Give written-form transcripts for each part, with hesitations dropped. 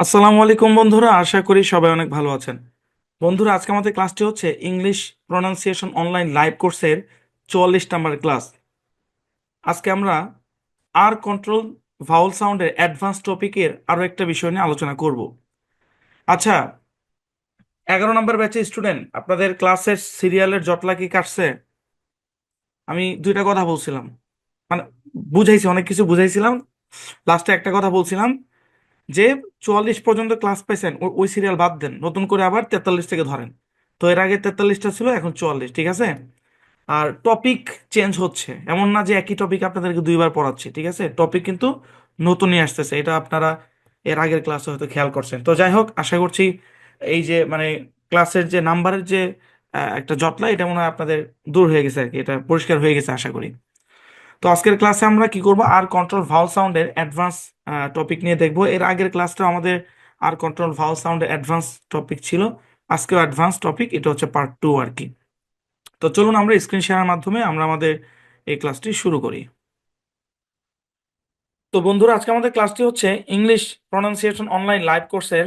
আসসালামু আলাইকুম বন্ধুরা, আশা করি সবাই অনেক ভালো আছেন। বন্ধুরা, আজকে আমাদের ক্লাসটি হচ্ছে ইংলিশ প্রনাউন্সিয়েশন অনলাইন লাইভ কোর্সের 44 নাম্বার ক্লাস। আজকে আমরা আর কন্ট্রোল ভাওয়াল সাউন্ডের অ্যাডভান্স টপিকের আরো একটা বিষয় নিয়ে আলোচনা করব। আচ্ছা, 11 নম্বর ব্যাচের স্টুডেন্ট, আপনাদের ক্লাসের সিরিয়ালের জটলা কি কাটছে? আমি দুইটা কথা বলছিলাম, মানে বুঝাইছি, অনেক কিছু বুঝাইছিলাম। লাস্টে একটা কথা বলছিলাম যে 44 পর্যন্ত ক্লাস পাইছেন, ওই সিরিয়াল বাদ দেন, নতুন করে আবার 43 থেকে ধরেন। তো এর আগে 43টা ছিল, এখন 44, ঠিক আছে? আর টপিক চেঞ্জ হচ্ছে, এমন না যে একই টপিক আপনাদেরকে দুইবার পড়াচ্ছি, ঠিক আছে? টপিক কিন্তু নতুনই আসতেছে, এটা আপনারা এর আগের ক্লাসে হয়তো খেয়াল করছেন। তো যাই হোক, আশা করছি এই যে মানে ক্লাসের যে নাম্বারের যে একটা জটলা, এটা মনে হয় আপনাদের দূর হয়ে গেছে আর কি, এটা পরিষ্কার হয়ে গেছে আশা করি। তো আজকের ক্লাসে আমরা কি করব, আর কন্ট্রোল ভাওয়াল সাউন্ডের অ্যাডভান্স টপিক নিয়ে দেখব। এর আগের ক্লাসটা আমাদের আর কন্ট্রোল ভাওয়াল সাউন্ডের অ্যাডভান্স টপিক ছিল, আজকেও অ্যাডভান্স টপিক, এটা হচ্ছে পার্ট 2 আর কি। তো চলুন আমরা স্ক্রিন শেয়ারের মাধ্যমে আমরা আমাদের এই ক্লাসটি শুরু করি। তো বন্ধুরা, আজকে আমাদের ক্লাসটি হচ্ছে ইংলিশ প্রনাউন্সিয়েশন অনলাইন লাইভ কোর্সের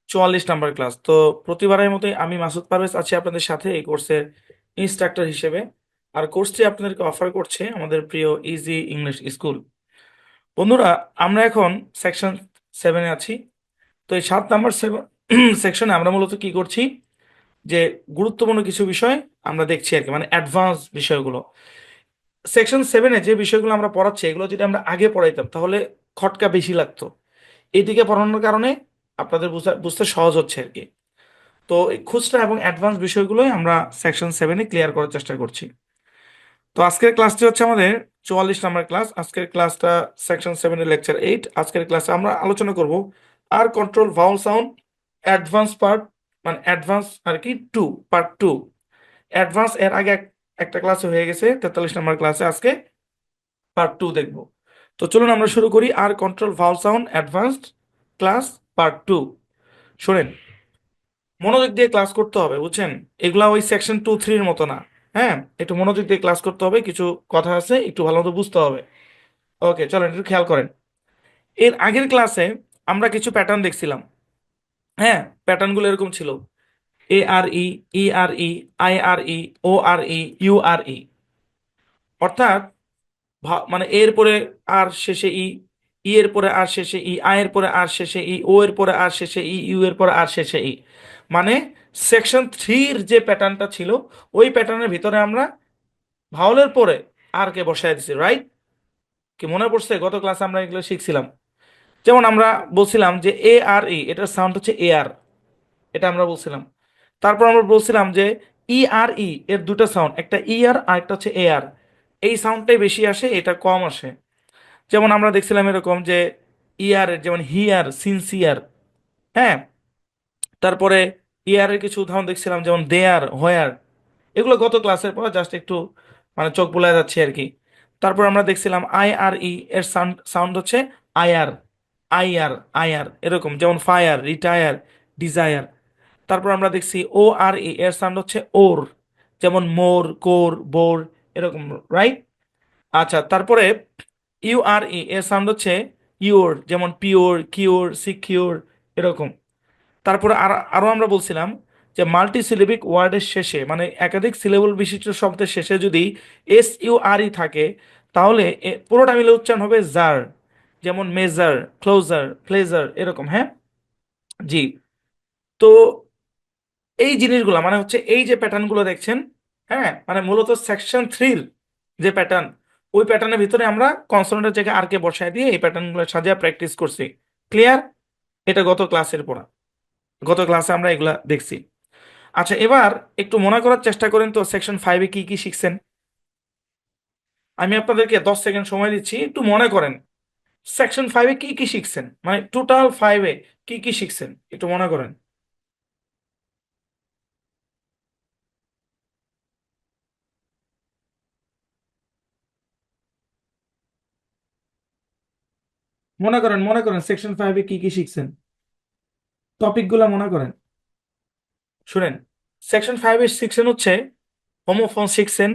44 নাম্বার ক্লাস। তো প্রতিবারের মতোই আমি মাসুদ পারভেজ আছি আপনাদের সাথে এই কোর্সের ইনস্ট্রাক্টর হিসেবে। আর কোর্সটি আপনাদেরকে অফার করছে আমাদের প্রিয় ইজি ইংলিশ স্কুল। বন্ধুরা, আমরা এখন সেকশন 7-এ আছি। তো এই 7 নাম্বার সেকশনে আমরা মূলত কি করছি, যে গুরুত্বপূর্ণ কিছু বিষয় আমরা দেখছি আর কি, মানে অ্যাডভান্স বিষয়গুলো। সেকশন 7-এ যে বিষয়গুলো আমরা পড়াচ্ছি, এগুলো যদি আমরা আগে পড়াইতাম তাহলে খটকা বেশি লাগতো। এইদিকে পড়ানোর কারণে আপনাদের বুঝতে সহজ হচ্ছে আর কি। তো এই খুচরা এবং অ্যাডভান্স বিষয়গুলোই আমরা সেকশন 7-এ ক্লিয়ার করার চেষ্টা করছি। তো আজকের ক্লাসটি হচ্ছে আমাদের 44 নাম্বার ক্লাস। আজকের ক্লাসটা সেকশন 7-এর লেকচার 8। আজকের ক্লাসে আমরা আলোচনা করব আর control vowel sound advance part, মানে অ্যাডভান্স আর কি 2, পার্ট 2। অ্যাডভান্স এর আগে একটা ক্লাসে হয়ে গেছে, 43 নাম্বার ক্লাসে আজকে পার্ট 2 দেখব। তো চলুন আমরা শুরু করি আর control vowel sound advanced class part 2। শোনেন, মনোযোগ দিয়ে ক্লাস করতে হবে, বুঝছেন? এগুলা ওই সেকশন 2-3-এর মতো না। হ্যাঁ, একটু মনোযোগ দিয়ে ক্লাস করতে হবে, কিছু কথা আছে একটু ভালো মতো বুঝতে হবে। ওকে, চলেন একটু খেয়াল করেন। এর আগের ক্লাসে আমরা কিছু প্যাটার্ন দেখছিলাম। হ্যাঁ, প্যাটার্নগুলো এরকম ছিল: ARE, ERE, IRE, ORE, URE। অর্থাৎ মানে এর পরে আর শেষে ই, ই এর পরে আর শেষে ই, আই এর পরে আর শেষে ই, ও এর পরে আর শেষে ই, ইউ এর পরে আর শেষে ই। মানে সেকশন 3-র যে প্যাটার্নটা ছিল, ওই প্যাটার্নের ভিতরে আমরা ভাওয়ালের পরে আর কে বসায় দিছি, রাইট? কি মনে পড়ছে? গত ক্লাসে আমরা এগুলো শিখছিলাম। যেমন আমরা বলছিলাম যে ARE, এটার সাউন্ড হচ্ছে এআর, এটা আমরা বলছিলাম। তারপর আমরা বলছিলাম যে ERE এর দুটো সাউন্ড, একটা ইআর আর একটা হচ্ছে এআর। এই সাউন্ডটাই বেশি আসে, এটা কম আসে। যেমন আমরা দেখছিলাম এরকম যে ইয়ার এর যেমন হিয়ার, সিনসিয়ার। হ্যাঁ, তারপরে ইয়ার এর কিছু উদাহরণ দেখছিলাম, যেমন দেয়ার, হোয়ার। এগুলো গত ক্লাসের পর জাস্ট একটু মানে চোখ বুলায় যাচ্ছে আর কি। তারপর আমরা দেখছিলাম IRE এর সাউন্ড সাউন্ড হচ্ছে আয়ার, আইআর, আয়ার এরকম, যেমন ফায়ার, রিটায়ার, ডিজায়ার। তারপর আমরা দেখছি ORE এর সাউন্ড হচ্ছে ওর, যেমন মোর, কোর, বোর, এরকম, রাইট? আচ্ছা, তারপরে ইউআরই এর সাউন্ড হচ্ছে ইউর, যেমন পিওর, কিওর, সিকিউর, এরকম। তারপরে আরো আমরা বলছিলাম যে মাল্টি সিলেবিক ওয়ার্ডের শেষে, মানে একাধিক সিলেবল বিশিষ্ট শব্দের শেষে যদি SURE থাকে, তাহলে পুরোটা মিলে উচ্চারণ হবে জার, যেমন মেজার, ক্লোজার, প্লেজার, এরকম। হ্যাঁ, জি। তো এই জিনিসগুলো মানে হচ্ছে এই যে প্যাটার্নগুলো দেখছেন, হ্যাঁ, মানে মূলত সেকশন 3-র যে প্যাটার্ন, ওই প্যাটার্নের ভিতরে আমরা কনসোনেন্টের জায়গায় আর কে বসায় দিয়ে এই প্যাটার্নগুলো সাজিয়ে প্র্যাকটিস করছি। ক্লিয়ার? এটা গত ক্লাসের পড়া, গত ক্লাসে আমরা এগুলা দেখছি। আচ্ছা, এবার একটু মনে করার চেষ্টা করেন তো সেকশন 5-এ কি কি শিখছেন। আমি আপনাদেরকে 10 সেকেন্ড সময় দিচ্ছি, একটু মনে করেন সেকশন 5-এ কি কি শিখছেন, মানে টোটাল 5-এ কি কি শিখছেন, একটু মনে করেন। মনে করেন সেকশন 5-এ কি কি শিখছেন, টপিকগুলো মনে করেন। শুনেন, সেকশন 5-এর শিখছেন হচ্ছে হোমোফোন শিখছেন,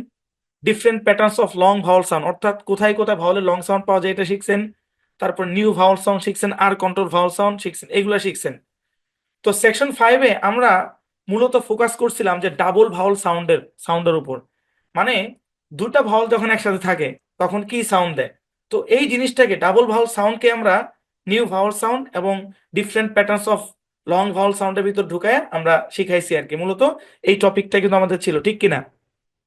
different patterns of long Bhawal sound, অর্থাৎ কোথায় কোথায় ভাওয়ালের লং সাউন্ড পাওয়া যায় এটা শিখছেন। তারপর নিউ ভাওয়াল সাউন্ড শিখছেন, আর কন্ট্রোল ভাওয়াল সাউন্ড শিখছেন, এগুলো শিখছেন। তো সেকশন 5-এ আমরা মূলত ফোকাস করছিলাম যে ডাবল ভাওয়াল সাউন্ডের উপর। মানে দুটা ভাওয়াল যখন একসাথে থাকে তখন কি সাউন্ড দেয়। তো এই জিনিসটাকে ডাবল ভাওয়াল সাউন্ডকে আমরা নিউ ভাওয়াল সাউন্ড এবং different patterns of long Bhawal সাউন্ডের ভিতর ঢুকায় আমরা শিখাইছি আর কি। মূলত এই টপিকটা কিন্তু আমাদের ছিল, ঠিক কিনা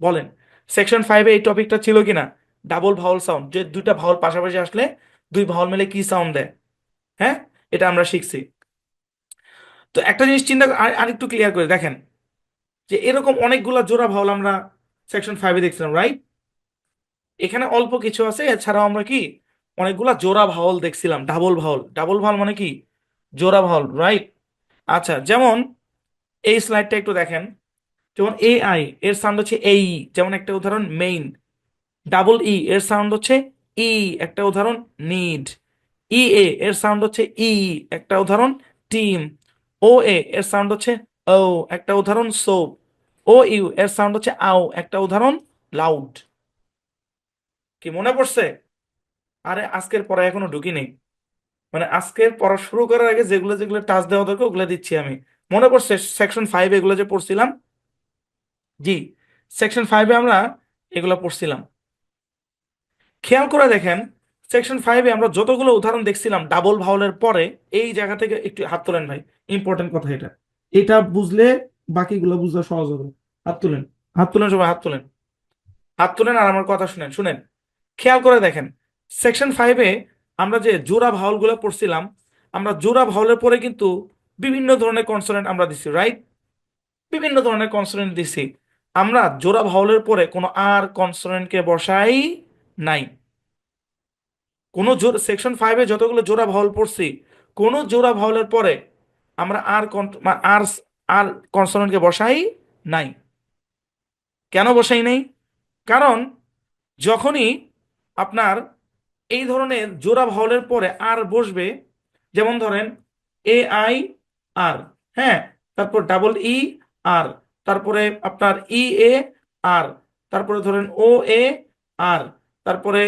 বলেন? সেকশন 5-এ এই টপিকটা ছিল কিনা? ডাবল ভাওয়াল সাউন্ড, যে দুইটা ভাওয়াল পাশাপাশি আসলে দুই ভাওয়াল মিলে কি সাউন্ড দেয়। হ্যাঁ, এটা আমরা শিখছি। তো একটা জিনিস চিন্তা আরেকটু ক্লিয়ার করে দেখেন, যে এরকম অনেকগুলা জোড়া ভাওয়াল আমরা সেকশন 5-এ দেখছিলাম, রাইট? এখানে অল্প কিছু আছে, এছাড়াও আমরা কি অনেকগুলা জোড়া ভাওয়াল দেখছিলাম। ডাবল ভাওয়াল, ডাবল ভাওয়াল মানে কি? জোড়া ভাওয়াল, রাইট? আচ্ছা, যেমন এই স্লাইডটা একটু দেখেন। যেমন AI এর সাউন্ড হচ্ছে এই, যেমন একটা উদাহরণ মেইন। ডাবল ই এর সাউন্ড হচ্ছে ই, একটা উদাহরণ নিড। এর সাউন্ড হচ্ছে ই, একটা উদাহরণ টিম। এর সাউন্ড হচ্ছে ও, একটা উদাহরণ সোপ। এর সাউন্ড হচ্ছে আও, একটা উদাহরণ লাউড। কি মনে পড়ছে? আরে আজকের পড়া এখনো ঢুকি নেই, মানে আজকের পড়া শুরু করার আগে যেগুলো যেগুলো টাচ দেওয়া দরকার ওগুলো দিচ্ছি আমি। মনে পড়ছে সেকশন 5 এগুলো যে পড়ছিলাম? জি, সেকশন 5-এ আমরা এগুলো পড়ছিলাম। খেয়াল করে দেখেন, সেকশন 5-এ আমরা যতগুলো উদাহরণ দেখছিলাম ডাবল ভাওয়ালের পরে, এই জায়গা থেকে একটু হাত তোলেন ভাই। ইম্পর্টেন্ট কথা এটা, এটা বুঝলে বাকিগুলো বুঝতে সহজ হবে। হাত তুলেন, হাত তুলেন সবাই, হাত তুলেন, হাত তুলেন আর আমার কথা শুনেন শুনেন। খেয়াল করে দেখেন, সেকশন 5-এ আমরা যে জোড়া ভাওয়াল গুলো পড়ছিলাম, আমরা জোড়া ভাওয়ালের পরে কিন্তু বিভিন্ন ধরনের কনসোনেন্ট আমরা দিছি, রাইট? বিভিন্ন ধরনের কনসোনেন্ট দিছি। আমরা জোড়া ভাওয়ালের পরে কোনো আর কনসোনেন্টকে বসাই নাই। কোনো জোর সেকশন 5-এ যতগুলো জোড়া ভাওয়াল পড়ছি, কোনো জোড়া ভাওয়ালের পরে আমরা আর আর কনসোনেন্টকে বসাই নাই। কেন বসাই নাই? কারণ যখনই আপনার এই ধরনের জোড়া ভাওয়ালের পরে আর বসবে, যেমন ধরেন AI, আর, হ্যাঁ, তারপর ডাবল আর, তারপরে আপনার এ, আর, তারপরে ধরেন এ, আর, তারপরে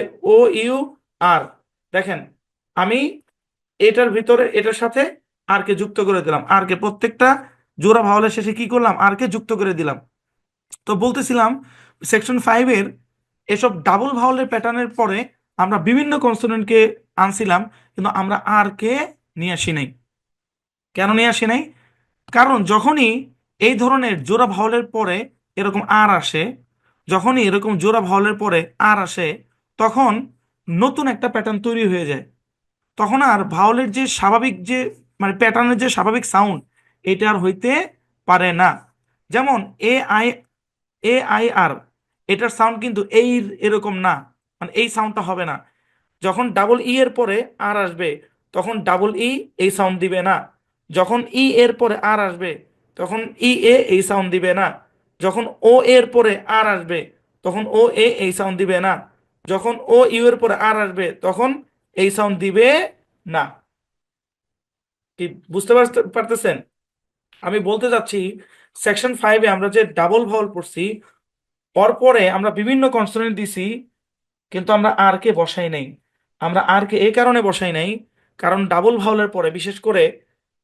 আর। দেখেন, আমি এটার ভিতরে এটার সাথে আর কে যুক্ত করে দিলাম, আর কে প্রত্যেকটা জোড়া ভাওয়ালের শেষে কি করলাম, আর কে যুক্ত করে দিলাম। তো বলতেছিলাম, সেকশন 5-এর এসব ডাবল ভাওয়ালের প্যাটার্নের পরে আমরা বিভিন্ন কনসোনেন্টকে আনছিলাম, কিন্তু আমরা আর কে নিয়ে আসি নাই। কেন নিয়ে আসি নাই? কারণ যখনই এই ধরনের জোড়া ভাওয়ালের পরে এরকম আর আসে, যখনই এরকম জোড়া ভাওয়ালের পরে আর আসে, তখন নতুন একটা প্যাটার্ন তৈরি হয়ে যায়। তখন আর ভাওয়ালের যে স্বাভাবিক যে মানে প্যাটার্নের যে স্বাভাবিক সাউন্ড, এটা আর হইতে পারে না। যেমন আই আর, এটার সাউন্ড কিন্তু এই এরকম না, মানে এই সাউন্ডটা হবে না। যখন ডাবল এর পরে আর আসবে, তখন ডাবল এই সাউন্ড দিবে না। যখন এর পরে আর আসবে, তখন এই সাউন্ড দিবে না। যখন এর পরে আর আসবে, তখন এই সাউন্ড দিবে না। যখন এর পরে আর আসবে, তখন এই সাউন্ড দিবে না। কি বুঝতে পারতেছেন? আমি বলতে চাচ্ছি, সেকশন 5-এ আমরা যে ডাবল ভাওয়াল পড়ছি, পরে আমরা বিভিন্ন কনসোনেন্ট দিছি, কিন্তু আমরা আর কে বসাই নাই। আমরা আর কে এই কারণে বসাই নাই, কারণ ডাবল ভাওয়ালের পরে, বিশেষ করে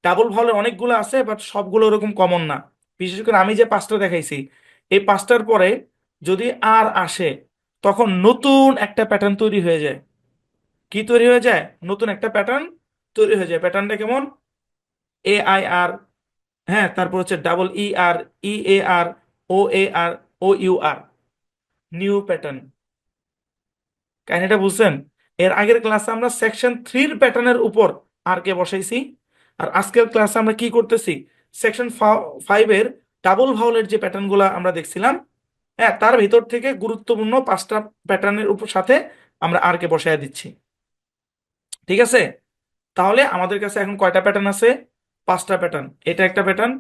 ডাবল ভাওয়ালের অনেকগুলো আছে বাট সবগুলো এরকম কমন না। বিশেষ করে আমি যে পাঁচটা দেখাইছি, এই পাঁচটার পরে যদি আর আসে, তখন নতুন একটা প্যাটার্ন তৈরি হয়ে যায়। কি তৈরি হয়ে যায়? নতুন একটা প্যাটার্ন তৈরি হয়ে যায়। প্যাটার্নটা কেমন? আর, হ্যাঁ, তারপর হচ্ছে ডাবল আর, আর, আর, আর, নিউ প্যাটার্ন। কাহিনীটা বুঝছেন? এর আগের ক্লাসে আমরা সেকশন 3-র প্যাটার্নের উপর আর কে বসাইছি, আর আজকের ক্লাসে আমরা কি করতেছি, সেকশন 5-এর ডাবল ভাওয়ালের যে প্যাটার্নগুলো আমরা দেখছিলাম, হ্যাঁ, তার ভিতর থেকে গুরুত্বপূর্ণ পাঁচটা প্যাটার্নের উপর সাথে আমরা আর কে বসায় দিচ্ছি। ঠিক আছে? তাহলে আমাদের কাছে এখন কয়টা প্যাটার্ন আছে? পাঁচটা প্যাটার্ন। এটা একটা প্যাটার্ন,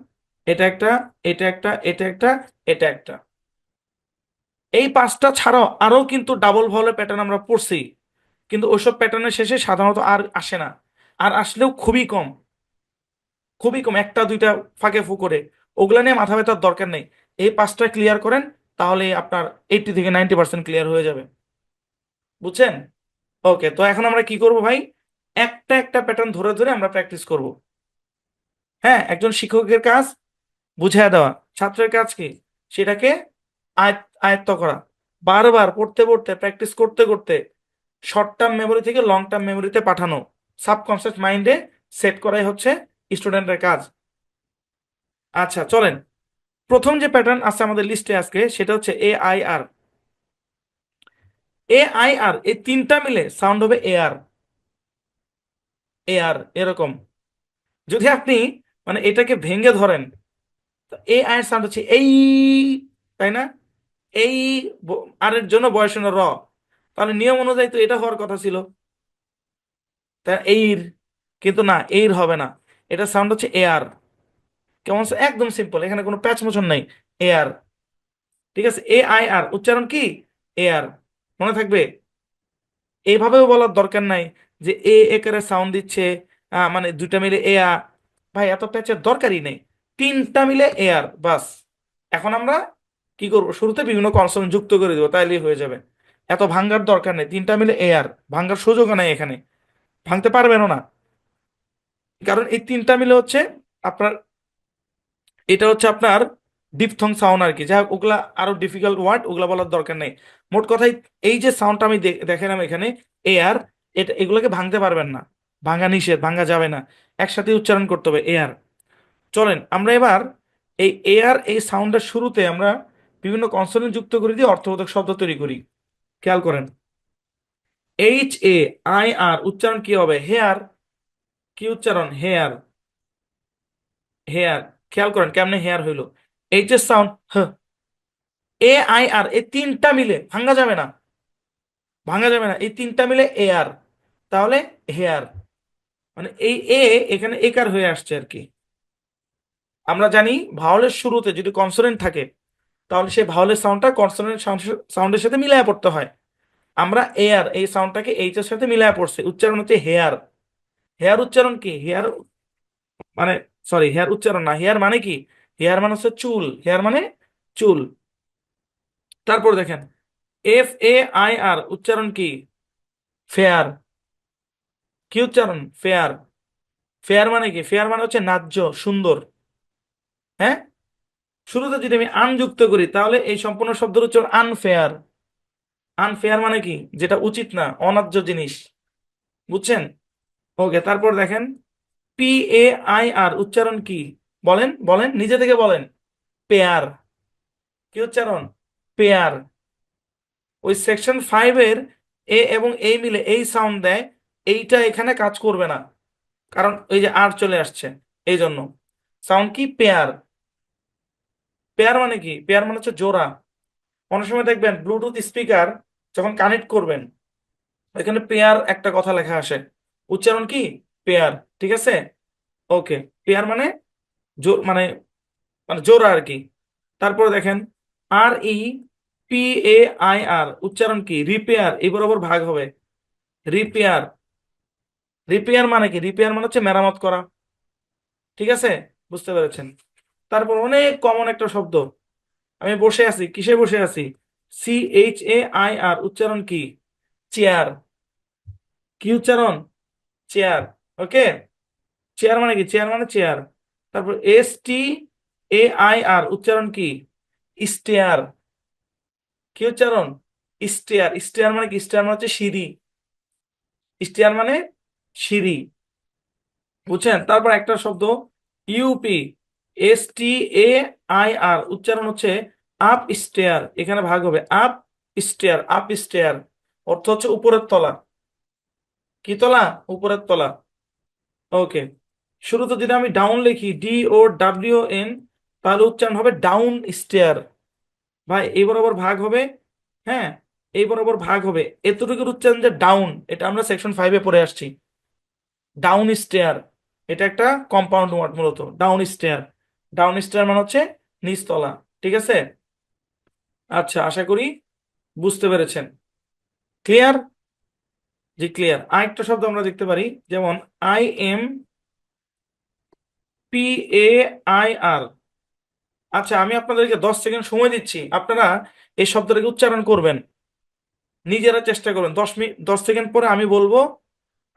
এটা একটা, এটা একটা, এটা একটা, এটা একটা। এই পাঁচটা ছাড়াও আরো কিন্তু ডাবল ভাওয়ালের প্যাটার্ন আমরা পড়ছি, কিন্তু ওইসব প্যাটার্নের শেষে সাধারণত আর আসে না। আর আসলেও খুবই কম, খুবই কম, একটা দুইটা ফাঁকে ফুকরে। ওগুলা নিয়ে মাথা ব্যথার দরকার নেই। এই পাঁচটা ক্লিয়ার করেন, তাহলে আপনার 80 থেকে 90% ক্লিয়ার হয়ে যাবে। বুঝছেন? ওকে, তো এখন আমরা কি করব ভাই? একটা একটা প্যাটার্ন ধরে ধরে আমরা প্র্যাকটিস করব। হ্যাঁ, একজন শিক্ষকের কাজ বুঝিয়ে দেওয়া, ছাত্রের কাজ কি সেটাকে আয়ত্ত করা, বারবার পড়তে পড়তে প্র্যাকটিস করতে করতে শর্ট টার্ম মেমোরি থেকে লং টার্ম মেমোরিতে পাঠানো, সাবকনসিয়াস মাইন্ডে সেট করাই হচ্ছে স্টুডেন্টের কাজ। আচ্ছা চলেন, প্রথম যে প্যাটার্ন আছে আমাদের লিস্টে আজকে সেটা হচ্ছে AIR। AIR এই তিনটা মিলে সাউন্ড হবে এআর। এআর এরকম, যদি আপনি মানে এটাকে ভেঙে ধরেন, এ আয়ের সাউন্ড হচ্ছে এই, তাই না? এই আর এর জন্য বয়স হলো র, তাহলে নিয়ম অনুযায়ী তো এটা হওয়ার কথা ছিল, তাই এইর, কিন্তু না, এইর হবে না, এটা সাউন্ড হচ্ছে এআর। কেমন একদম সিম্পল, এখানে কোনো প্যাচ মোচন নাই। এআর, ঠিক আছে? AIR উচ্চারণ কি? এআর, মনে থাকবে। এইভাবেও বলার দরকার নাই যে একারে সাউন্ড দিচ্ছে, মানে দুইটা মিলে এয়া, ভাই এত প্যাচের দরকারই নেই, তিনটা মিলে এয়ার বাস। এখন আমরা কি করব, শুরুতে বিভিন্ন কনসোনেন্ট যুক্ত করে দেবো, তাইলেই হয়ে যাবে। এত ভাঙ্গার দরকার নেই, তিনটা মিলে এয়ার, ভাঙ্গার সুযোগ নেই এখানে, ভাঙতে পারবেনও না। কারণ এই তিনটা মিলে হচ্ছে আপনার, এটা হচ্ছে আপনার ডিপথং সাউন্ড আর কি। যাই হোক, ওগুলা আরো ডিফিকাল্ট ওয়ার্ড, ওগুলা বলার দরকার নেই। মোট কথাই এই যে সাউন্ডটা আমি দেখালাম এখানে, এয়ার, এটা এগুলোকে ভাঙতে পারবেন না, ভাঙা নিষেধ, ভাঙা যাবে না, একসাথে উচ্চারণ করতে হবে এয়ার। চলেন আমরা এবার এই এয়ার এই সাউন্ডের শুরুতে আমরা বিভিন্ন কনসোনেন্ট যুক্ত করে দিয়ে অর্থবোধক শব্দ তৈরি করি। খেয়াল করেন, HAIR উচ্চারণ কি হবে? হেয়ার। কি উচ্চারণ? হেয়ার। হেয়ার। খেয়াল করেন কেমনে হেয়ার হইলো, এইচ এর সাউন্ড হ, AIR এই তিনটা মিলে ভাঙা যাবে না, ভাঙা যাবে না, এই তিনটা মিলে এয়ার, তাহলে হেয়ার। মানে এই এখানে একার হয়ে আসছে আর কি। আমরা জানি ভাওয়ালের শুরুতে যদি কনসোনেন্ট থাকে, তাহলে সেই ভাওয়ালের সাউন্ডটা কনসোনেন্ট সাউন্ডের সাথে মিলায় পড়তে হয়। আমরা এয়ার এই সাউন্ডটাকে এইচ এর সাথে মিলায় পড়ছে, উচ্চারণ হচ্ছে হেয়ার। হেয়ার উচ্চারণ কি? হেয়ার মানে, সরি, হেয়ার উচ্চারণ না, হেয়ার মানে কি? হেয়ার মানে হচ্ছে চুল, হেয়ার মানে চুল। তারপর দেখেন, FAIR উচ্চারণ কি? ফেয়ার। কি উচ্চারণ? ফেয়ার। ফেয়ার মানে কি? ফেয়ার মানে হচ্ছে ন্যায্য, সুন্দর। হ্যাঁ, শুরুতে যদি আমি আনযুক্ত করি, তাহলে এই সম্পূর্ণ শব্দের উচ্চারণ আনফেয়ার। আনফেয়ার মানে কি? যেটা উচিত না, অন্যায্য জিনিস। বুঝছেন? ওকে, তারপর দেখেন, PAIR উচ্চারণ কি? বলেন বলেন, নিজে থেকে বলেন। পেয়ার। কি উচ্চারণ? পেয়ার। ওই সেকশন 5-এর এ এবং এই মিলে এই সাউন্ড দেয়, এইটা এখানে কাজ করবে না, কারণ ওই যে আর চলে আসছে, এই জন্য। সাউন্ড কি? পেয়ার। পেয়ার মানে কি? পেয়ার মানে হচ্ছে জোড়া। অনেক সময় দেখবেন ব্লুটুথ স্পিকার যখন কানেক্ট করবেন, এখানে পেয়ার একটা কথা লেখা আসে, উচ্চারণ কি? পেয়ার। ঠিক আছে? ওকে, পেয়ার মানে মানে মানে জোড়া আর কি। তারপরে দেখেন, REPAIR উচ্চারণ কি? রিপেয়ার, এই বরাবর ভাগ হবে। রিপেয়ার। রিপেয়ার মানে কি? রিপেয়ার মানে হচ্ছে মেরামত করা। ঠিক আছে? বুঝতে পেরেছেন? তারপর অনেক কমন একটা শব্দ, আমি বসে আছি, কিসে বসে আছি? CHAIR উচ্চারণ কি? চেয়ার। কি উচ্চারণ? চেয়ার। ওকে, চেয়ার মানে কি? চেয়ার মানে চেয়ার। তারপর STAIR উচ্চারণ কি? স্টেয়ার। কি উচ্চারণ? স্টেয়ার। স্টেয়ার মানে কি? স্টেয়ার মানে হচ্ছে সিঁড়ি। স্টেয়ার মানে সিঁড়ি। বুঝছেন? তারপর একটা শব্দ, UPSTAIR উচ্চারণ হচ্ছে আপ স্টেয়ার। এখানে ভাগ হবে আপ স্টেয়ার, আপ স্টেয়ার, অর্থ হচ্ছে উপরের তলা। কি তলা? উপরের তলা। ওকে, শুরুতে যদি আমি ডাউন লিখি, DOWN, তাহলে উচ্চারণ হবে ডাউন স্টেয়ার। ভাই এই বরাবর ভাগ হবে। হ্যাঁ, এই বরাবর ভাগ হবে, এতটুকুর উচ্চারণ যে ডাউন, এটা আমরা সেকশন 5-এ পড়ে আসছি। ডাউন স্টেয়ার, এটা একটা কম্পাউন্ড ওয়ার্ড মূলত, ডাউন স্টেয়ার। ডাউন স্টেয়ার মানে হচ্ছে নিচতলা। ঠিক আছে? আচ্ছা, আশা করি বুঝতে পেরেছেন। ক্লিয়ার? জি ক্লিয়ার। আরেকটা শব্দ আমরা দেখতে পারি, যেমন IMPAIR। আচ্ছা, আমি আপনাদেরকে 10 সেকেন্ড সময় দিচ্ছি, আপনারা এই শব্দটাকে উচ্চারণ করবেন, নিজেরা চেষ্টা করবেন। 10 সেকেন্ড পরে আমি বলবো,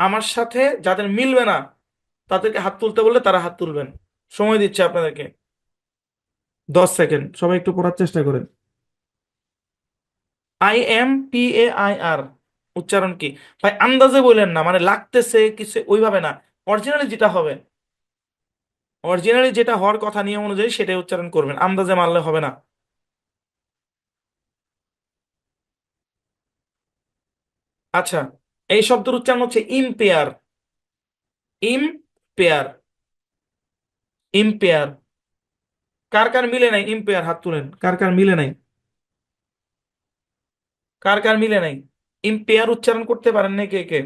আমার সাথে যাদের মিলবে না তাদেরকে হাত তুলতে বললে তারা হাত তুলবেন। সময় দিচ্ছে আপনাদেরকে 10 সেকেন্ড, সবাই একটু পড়ার চেষ্টা করেন। IMPAIR উচ্চারণ কি? ভাই আন্দাজে বললেন না, মানে লাগতেছে কিছু ওইভাবে না, অরিজিনালি যেটা হবে, অরিজিনালি যেটা হওয়ার কথা নিয়ম অনুযায়ী সেটাই উচ্চারণ করবেন, আন্দাজে মারলে হবে না। আচ্ছা, এই শব্দের উচ্চারণ হচ্ছে ইম্পেয়ার। Impair, impair. কার কার মিলে নাই ইম্পেয়ার? হাত তুলেন, কার কার মিলে নাই? কার কার মিলে নাই? ইম্পেয়ার উচ্চারণ করতে পারেন না কে কে?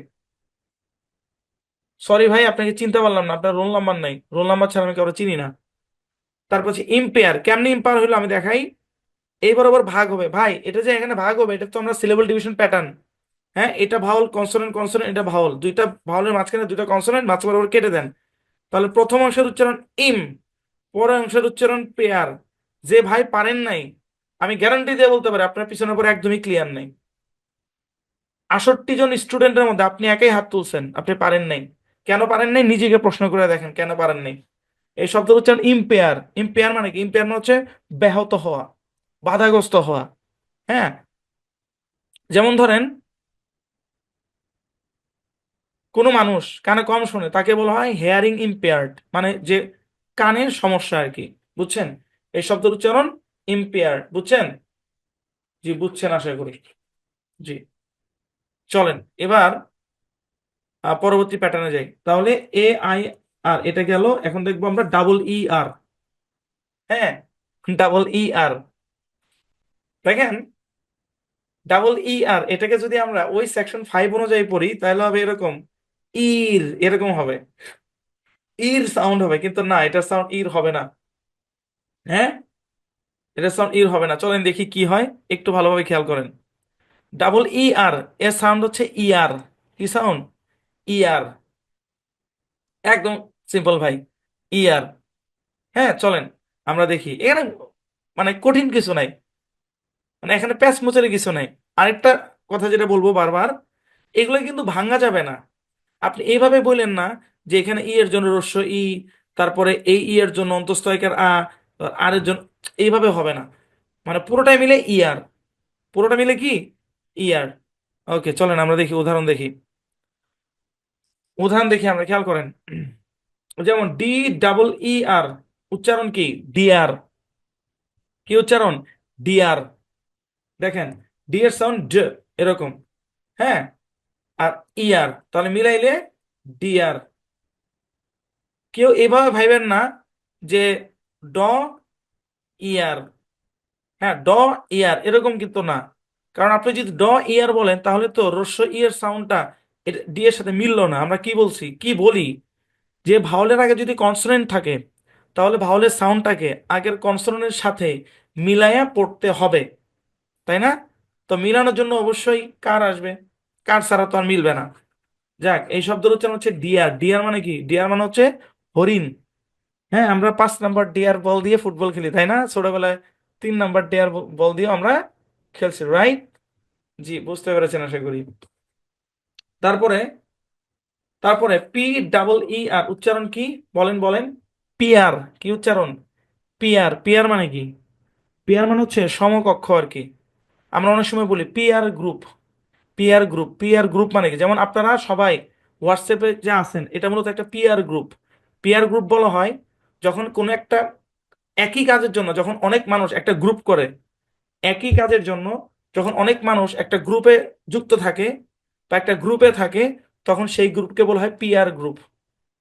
সরি ভাই, আপনাকে চিনতে পারলাম না, আপনার রোল নাম্বার নাই, রোল নাম্বার ছাড়া আমি কারো চিনি না। তারপর হচ্ছে ইম্পেয়ার, কেমনি ইম্পেয়ার হইলো আমি দেখাই। এই বরাবর ভাগ হবে ভাই, এটা যে এখানে ভাগ হবে এটা তো আমরা সিলেবল ডিভিশন প্যাটার্ন। হ্যাঁ, এটা ভাওয়াল কনসোনেন্ট, কনসোনেন্ট, এটা ভাওয়াল, দুইটা ভাওয়ালের মাঝখানে দুইটা কনসোনেন্ট, মাঝ বরাবর কেটে দেন। তাহলে প্রথম অংশের উচ্চারণ ইম, পরের অংশের উচ্চারণ পেয়ার। যে ভাই পারেন নাই, আমি গ্যারান্টি দিয়ে বলতে পারি আপনার পিছনের পর একদমই ক্লিয়ার নেই। 68 জন স্টুডেন্টের মধ্যে আপনি একাই হাত তুলছেন, আপনি পারেন নাই। কেন পারেন নাই নিজেকে প্রশ্ন করে দেখেন, কেন পারেন নাই? এই শব্দের উচ্চারণ ইম্পেয়ার। ইম্পেয়ার মানে কি? ইম্পেয়ার মানে হচ্ছে ব্যাহত হওয়া, বাধাগ্রস্ত হওয়া। হ্যাঁ, যেমন ধরেন কোনো মানুষ কানে কম শোনে তাকে বলা হয় হেয়ারিং ইম্পেয়ার্ড, মানে যে কানের সমস্যা আর কি। বুঝছেন? এই শব্দের উচ্চারণ ইম্পেয়ার্ড, বুঝছেন? জি বুঝছেন আশা করি। জি, চলেন এবার পরবর্তী প্যাটার্নে যাই। তাহলে AIR এটা গেল, এখন দেখবো আমরা ER। হ্যাঁ, ER, দেখেন এটাকে যদি আমরা ওই সেকশন 5 অনুযায়ী পড়ি তাহলে হবে এরকম, এরকম হবে, সাউন্ড হবে, কিন্তু না, এটা সাউন্ড হবে না। হ্যাঁ, এটা সাউন্ড হবে না। চলেন দেখি কি হয়, একটু ভালোভাবে খেয়াল করেন। ER এর সাউন্ড হচ্ছে ইয়ার। কি সাউন্ড? ইয়ার। একদম সিম্পল ভাই, ইয়ার। হ্যাঁ, চলেন আমরা দেখি এখানে, মানে কঠিন কিছু নাই, মানে এখানে প্যাচ মোচারে কিছু নাই। আরেকটা কথা যেটা বলবো বারবার, এগুলো কিন্তু ভাঙা যাবে না। আপনি এইভাবে বললেন না যে এখানে এর জন্য রস্য ই, তারপরে এই এর জন্য অন্তস্থ ইকার আ, আর এর জন্য, এইভাবে হবে না। মানে পুরোটাই মিলে ইয়ার, পুরোটা মিলে কি ইয়ার। ওকে, চলেন আমরা দেখি, উদাহরণ দেখি। উদাহরণ দেখি আমরা, খেয়াল করেন। যেমন DEER উচ্চারণ কি? ডিয়ার। কি উচ্চারণ? ডিয়ার। দেখেন, ডি এর সাউন্ড এরকম। হ্যাঁ, আর ইয়ার তাহলে মিলাইলে ডিয়ার। কেউ এভাবে ভাইবেন না যে ড ইয়ার, হ্যাঁ ড ইয়ার এরকম কিন্তু না। কারণ আপনি যদি ড ইয়ার বলেন তাহলে তো রস্য ইয়ার সাউন্ডটা ডি এর সাথে মিললো না। আমরা কি বলছি, কি বলি, যে ভাওয়ালের আগে যদি কনসোনেন্ট থাকে তাহলে ভাওয়ালের সাউন্ডটাকে আগের কনসোনেন্টের সাথে মিলাইয়া পড়তে হবে, তাই না? তো মিলানোর জন্য অবশ্যই কার আসবে, কার ছাড়া তো আর মিলবে না। যাক, এই শব্দের উচ্চারণ হচ্ছে ডিয়ার। ডিয়ার মানে কি? ডিয়ার মানে হচ্ছে হরিণ। হ্যাঁ, আমরা 5 নাম্বার ডিয়ার বল দিয়ে ফুটবল খেলি, তাই না? ছোটবেলায় 3 নাম্বার ডিয়ার বল দিয়ে আমরা খেলছি, রাইট? জি, বুঝতে পেরেছেন আশা করি। তারপরে, PEER উচ্চারণ কি? বলেন বলেন। পিয়ার কি উচ্চারণ? পিয়ার। পিয়ার মানে কি? পিয়ার মানে হচ্ছে সমকক্ষ আর কি। আমরা অনেক সময় বলি peer group. Peer group, peer group মানে কি? যেমন আপনারা সবাই হোয়াটসঅ্যাপে যে আছেন, এটা মূলত একটা পিয়ার গ্রুপ। পিয়ার গ্রুপ বলা হয় যখন কোনো একটা একই কাজের জন্য যখন অনেক মানুষ একটা গ্রুপ করে, একই কাজের জন্য যখন অনেক মানুষ একটা গ্রুপে যুক্ত থাকে বা একটা গ্রুপে থাকে, তখন সেই গ্রুপকে বলা হয় পিয়ার গ্রুপ।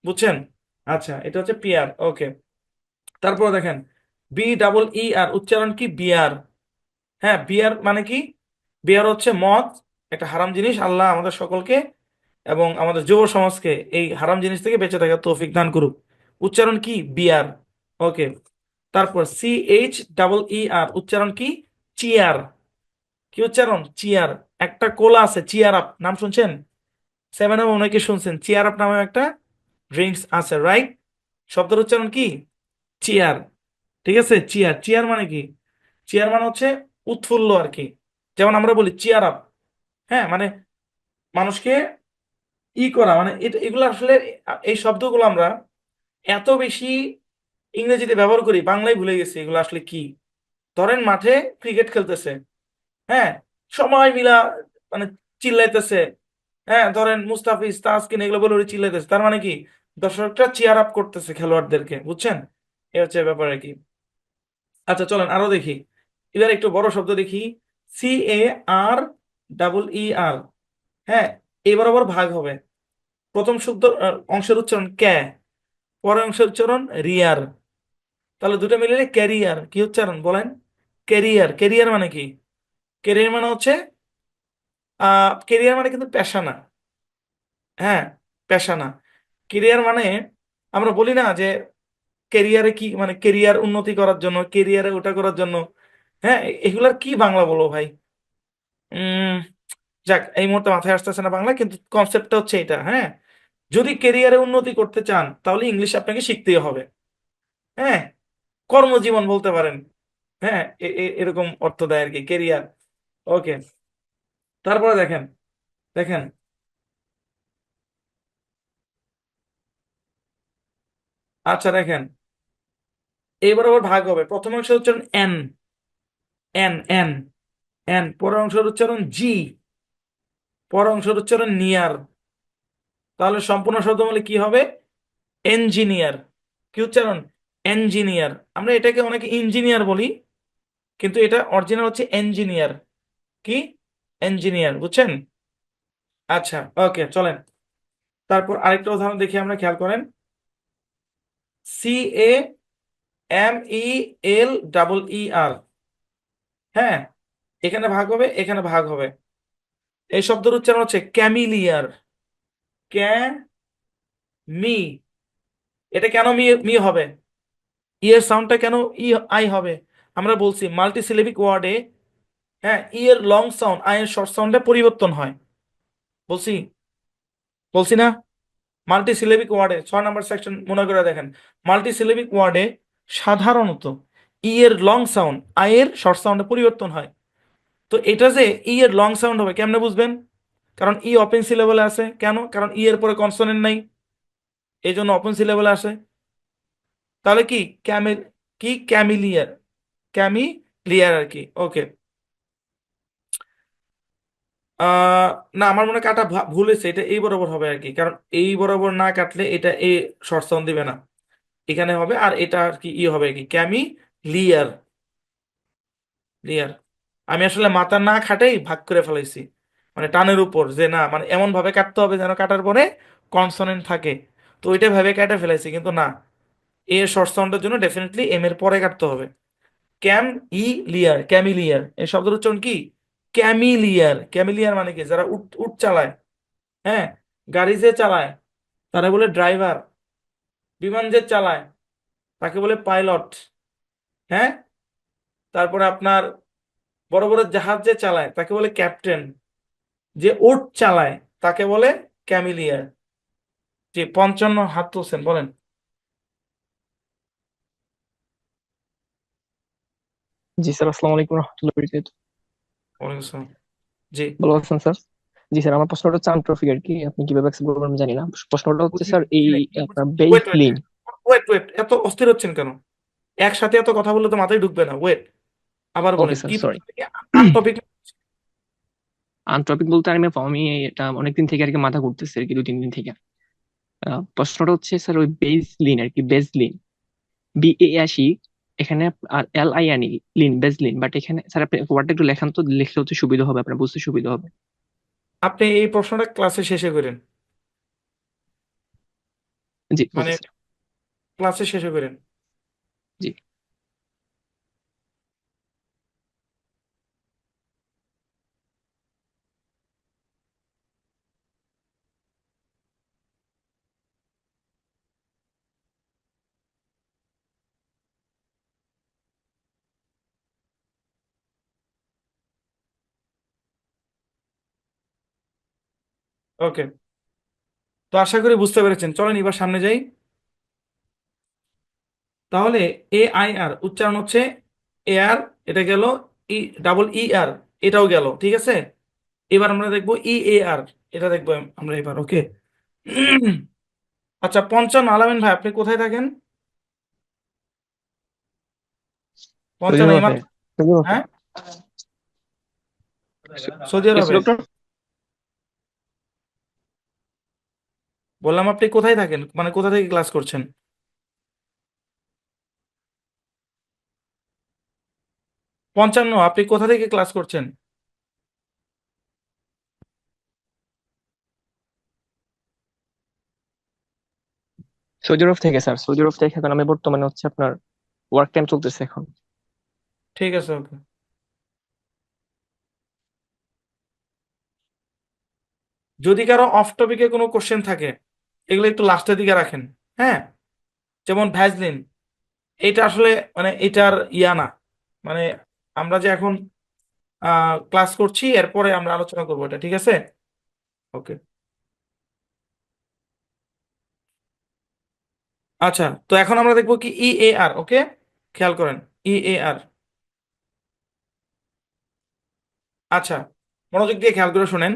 বুঝছেন? আচ্ছা, এটা হচ্ছে পিয়ার। ওকে, তারপর দেখেন BEER উচ্চারণ কি? বিয়ার। হ্যাঁ, বিয়ার মানে কি? বিয়ার হচ্ছে মদ, একটা হারাম জিনিস। আল্লাহ আমাদের সকলকে এবং আমাদের যুব সমাজকে এই হারাম জিনিস থেকে বেঁচে থাকার তৌফিক দান করুক। উচ্চারণ কি? বিয়ার। ওকে, তারপর CHEER উচ্চারণ কি? চিয়ার। কি উচ্চারণ? চিয়ার। একটা কোলা আছে চিয়ার আপ, নাম শুনছেন? 7 অনেকে শুনছেন, চিয়ার আপ নামে একটা ড্রিঙ্কস আছে, রাইট? শব্দের উচ্চারণ কি? চিয়ার। ঠিক আছে, চিয়ার। চিয়ার মানে কি? চিয়ার মানে হচ্ছে উৎফুল্ল আর কি। যেমন আমরা বলি চিয়ার আপ, হ্যাঁ, মানে মানুষকে ই করা মানে এটা, এগুলো আসলে এই শব্দগুলো আমরা এত বেশি ইংরেজিতে ব্যবহার করি, বাংলায় ভুলে গেছি এগুলো আসলে কি। ধরেন মাঠে ক্রিকেট খেলতেছে, হ্যাঁ, সময় মিলা মানে চিল্লাইতেছে, হ্যাঁ, ধরেন মুস্তাফিজ তাসকিন এগুলো বলে ওরা চিল্লাইতেছে, তার মানে কি দর্শকরা চিয়ার আপ করতেছে খেলোয়াড়দেরকে, বুঝছেন? এ হচ্ছে ব্যাপার আর কি। আচ্ছা চলেন আরো দেখি, এবার একটু বড় শব্দ দেখি। CAR ER। হ্যাঁ, এবার আবার ভাগ হবে। প্রথম শব্দ অংশের উচ্চারণ ক্যা, পরের অংশের উচ্চারণ রিয়ার। তাহলে দুটো মিলিয়ে ক্যারিয়ার কি উচ্চারণ বলেন? ক্যারিয়ার। ক্যারিয়ার মানে কি? ক্যারিয়ার মানে হচ্ছে ক্যারিয়ার মানে কিন্তু পেশা না। হ্যাঁ, পেশা না। ক্যারিয়ার মানে আমরা বলি না যে ক্যারিয়ারে কি মানে ক্যারিয়ার উন্নতি করার জন্য, ক্যারিয়ারে ওটা করার জন্য। হ্যাঁ, এগুলার কি বাংলা বলবো ভাই? উম যাক, এই মুহূর্তে মাথায় আসতেছে না বাংলা, কিন্তু কনসেপ্টটা হচ্ছে এটা। হ্যাঁ, যদি ক্যারিয়ারে উন্নতি করতে চান তাহলে ইংলিশ আপনাকে শিখতেই হবে। হ্যাঁ, কর্মজীবন বলতে পারেন। হ্যাঁ, এরকম অর্থ দেয় আর কি ক্যারিয়ার। ওকে, তারপরে দেখেন, দেখেন, আচ্ছা দেখেন, এবার আবার ভাগ হবে। প্রথম অংশ উচ্চারণ এন, এন এন এন, পরের অংশের উচ্চারণ জি, পরের অংশের উচ্চারণ নিয়ার। তাহলে সম্পূর্ণ শব্দ বলে কি হবে? ইঞ্জিনিয়ার। কি উচ্চারণ? ইঞ্জিনিয়ার। আমরা এটাকে অনেকে ইঞ্জিনিয়ার বলি, কিন্তু এটা অরিজিনাল হচ্ছে ইঞ্জিনিয়ার। কি? ইঞ্জিনিয়ার, বুঝছেন? আচ্ছা, ওকে চলেন। তারপর আরেকটা উদাহরণ দেখি আমরা, খেয়াল করেন। CAMELER। হ্যাঁ, এখানে ভাগ হবে, এখানে ভাগ হবে। এই শব্দের উচ্চারণ হচ্ছে ক্যামিলিয়ার। ক্যামি। এটা কেন মি মি হবে? ই এর সাউন্ডটা কেন ই আই হবে? আমরা বলছি মাল্টি সিলেবিক ওয়ার্ডে, হ্যাঁ, ই এর লং সাউন্ড আই এর শর্ট সাউন্ডে পরিবর্তন হয়। বলছি, বলছি না? মাল্টি সিলেবিক ওয়ার্ডে 6 নম্বর সেকশন মনে করে দেখেন। মাল্টি সিলেবিক ওয়ার্ডে সাধারণত ই এর লং সাউন্ড আই এর শর্ট সাউন্ডে পরিবর্তন হয়। তো এটা যে ই এর লং সাউন্ড হবে কেমনে বুঝবেন? কারণ ই ওপেন সিলেবলে আছে। কেন? কারণ ই এর পরে কনসোনেন্ট নাই, এই জন্য ওপেন সিলেবলে আসে। তাহলে কি ক্যামেল, কি ক্যামিলিয়ার, ক্যামিলিয়ার আর কি। ওকে। আহ না, আমার মনে হয় কাটা ভুল হয়েছে, এটা এই বরাবর হবে আর কি, কারণ এই বরাবর না কাটলে এটা এ শর্ট সাউন্ড দিবে না। এখানে হবে, আর এটা আর কি ই হবে আর কি, ক্যামি লিয়ার, লিয়ার। আমি আসলে মাথা না খাটেই ভাগ করে ফেলাইছি, মানে টানের উপর যে না, মানে এমন ভাবে কাটতে হবে যেন কাটার পরে কনসোনেন্ট থাকে। তো ওইটা ভাবে কেটে ফেলাইছি, কিন্তু না, এ শর্ট সাউন্ডের জন্য ডেফিনেটলি এম এর পরে কাটতে হবে। ক্যাম ই লিয়ার, ক্যামিলিয়ার। এই শব্দের উচ্চারণ কি? ক্যামিলিয়ার। ক্যামিলিয়ার মানে কি? যারা উট উট চালায়, হ্যাঁ, গাড়ি যে চালায় তারা বলে ড্রাইভার, বিমান যে চালায় তাকে বলে পাইলট, হ্যাঁ, তারপরে আপনার বড় বড় জাহাজ যে চালায় তাকে বলে ক্যাপ্টেন, যে উট চালায় তাকে বলে ক্যামিলিয়ার। যে 55 হাত তুলছেন, বলেন। জি স্যার, আসসালামু আলাইকুম রহমতুল্লাহ বরকাতুহু। ওয়ালাইকুম আসসালাম। জি। ভালো আছেন স্যার? জি স্যার, আমার প্রশ্নটা হচ্ছে আন্ট্রপিক আর কি, আপনি কিভাবে অ্যাকসেপ্ট করবেন আমি জানি না। প্রশ্নটা হচ্ছে স্যার এই আপনার base wait wait line. Wait wait, এত অস্থির হচ্ছেন কেন? একসাথে এত কথা বললে তো মাথায় ঢুকবে না। ওয়েট, আবার ওকে বলেন স্যার, কি সরি। প্রশ্ন থেকে? আনটপিক। আন্ট্রপিক বলতে আমি এটা অনেকদিন থেকে আর কি মাথা ঘুরতেছে আর কি, 2-3 দিন থেকে। প্রশ্নটা হচ্ছে স্যার ওই বেস লিন আর কি, বেস লিন, BASE এখানে, আর LINE line, base line. But এখানে স্যার আপনি ওয়ার্ডটা একটু লেখান তো, লিখলে হচ্ছে সুবিধা হবে, আপনার বুঝতে সুবিধা হবে। আপনি এই প্রশ্নটা ক্লাসে শেষে করেন, জি মানে ওকে স্যার। ক্লাসে শেষে করেন। জি ওকে, তো আশা করি বুঝতে পেরেছেন। চলেন এবার সামনে যাই। তাহলে AIR উচ্চারণ হচ্ছে এয়ার, এটা গেল। ই ER, এটাও গেল, ঠিক আছে। এবার আমরা দেখবো EAR, এটা দেখবো আমরা এবার। ওকে, আচ্ছা, 55 আলামিন ভাই, আপনি কোথায় থাকেন? সৌদি 55 আরবে। এইমাত্র। সৌদি আরবে। হ্যাঁ, সৌদি ইয়েস আরবে। ডক্টর। বললাম আপনি কোথায় থাকেন, মানে কোথা থেকে ক্লাস করছেন? 55, আপনি কোথা থেকে ক্লাস করছেন? সৌদি আরব থেকে স্যার, সৌদি আরব থেকে এখন আমি বর্তমানে হচ্ছে আপনার ওয়ার্ক টাইম চলতেছে এখন। ঠিক আছে, ওকে। যদি কারো অফ টপিকে কোনো কোশ্চেন থাকে, এগুলো একটু লাস্টের দিকে রাখেন। হ্যাঁ, যেমন ভ্যাজলিন, এটা আসলে মানে এটার ইয়া না, মানে আমরা যে এখন ক্লাস করছি এরপরে আমরা আলোচনা করবো এটা, ঠিক আছে? ওকে। আচ্ছা, তো এখন আমরা দেখবো কি ই এ আর। ওকে, খেয়াল করেন, ই এ আর। আচ্ছা, মনোযোগ দিয়ে খেয়াল করে শুনেন।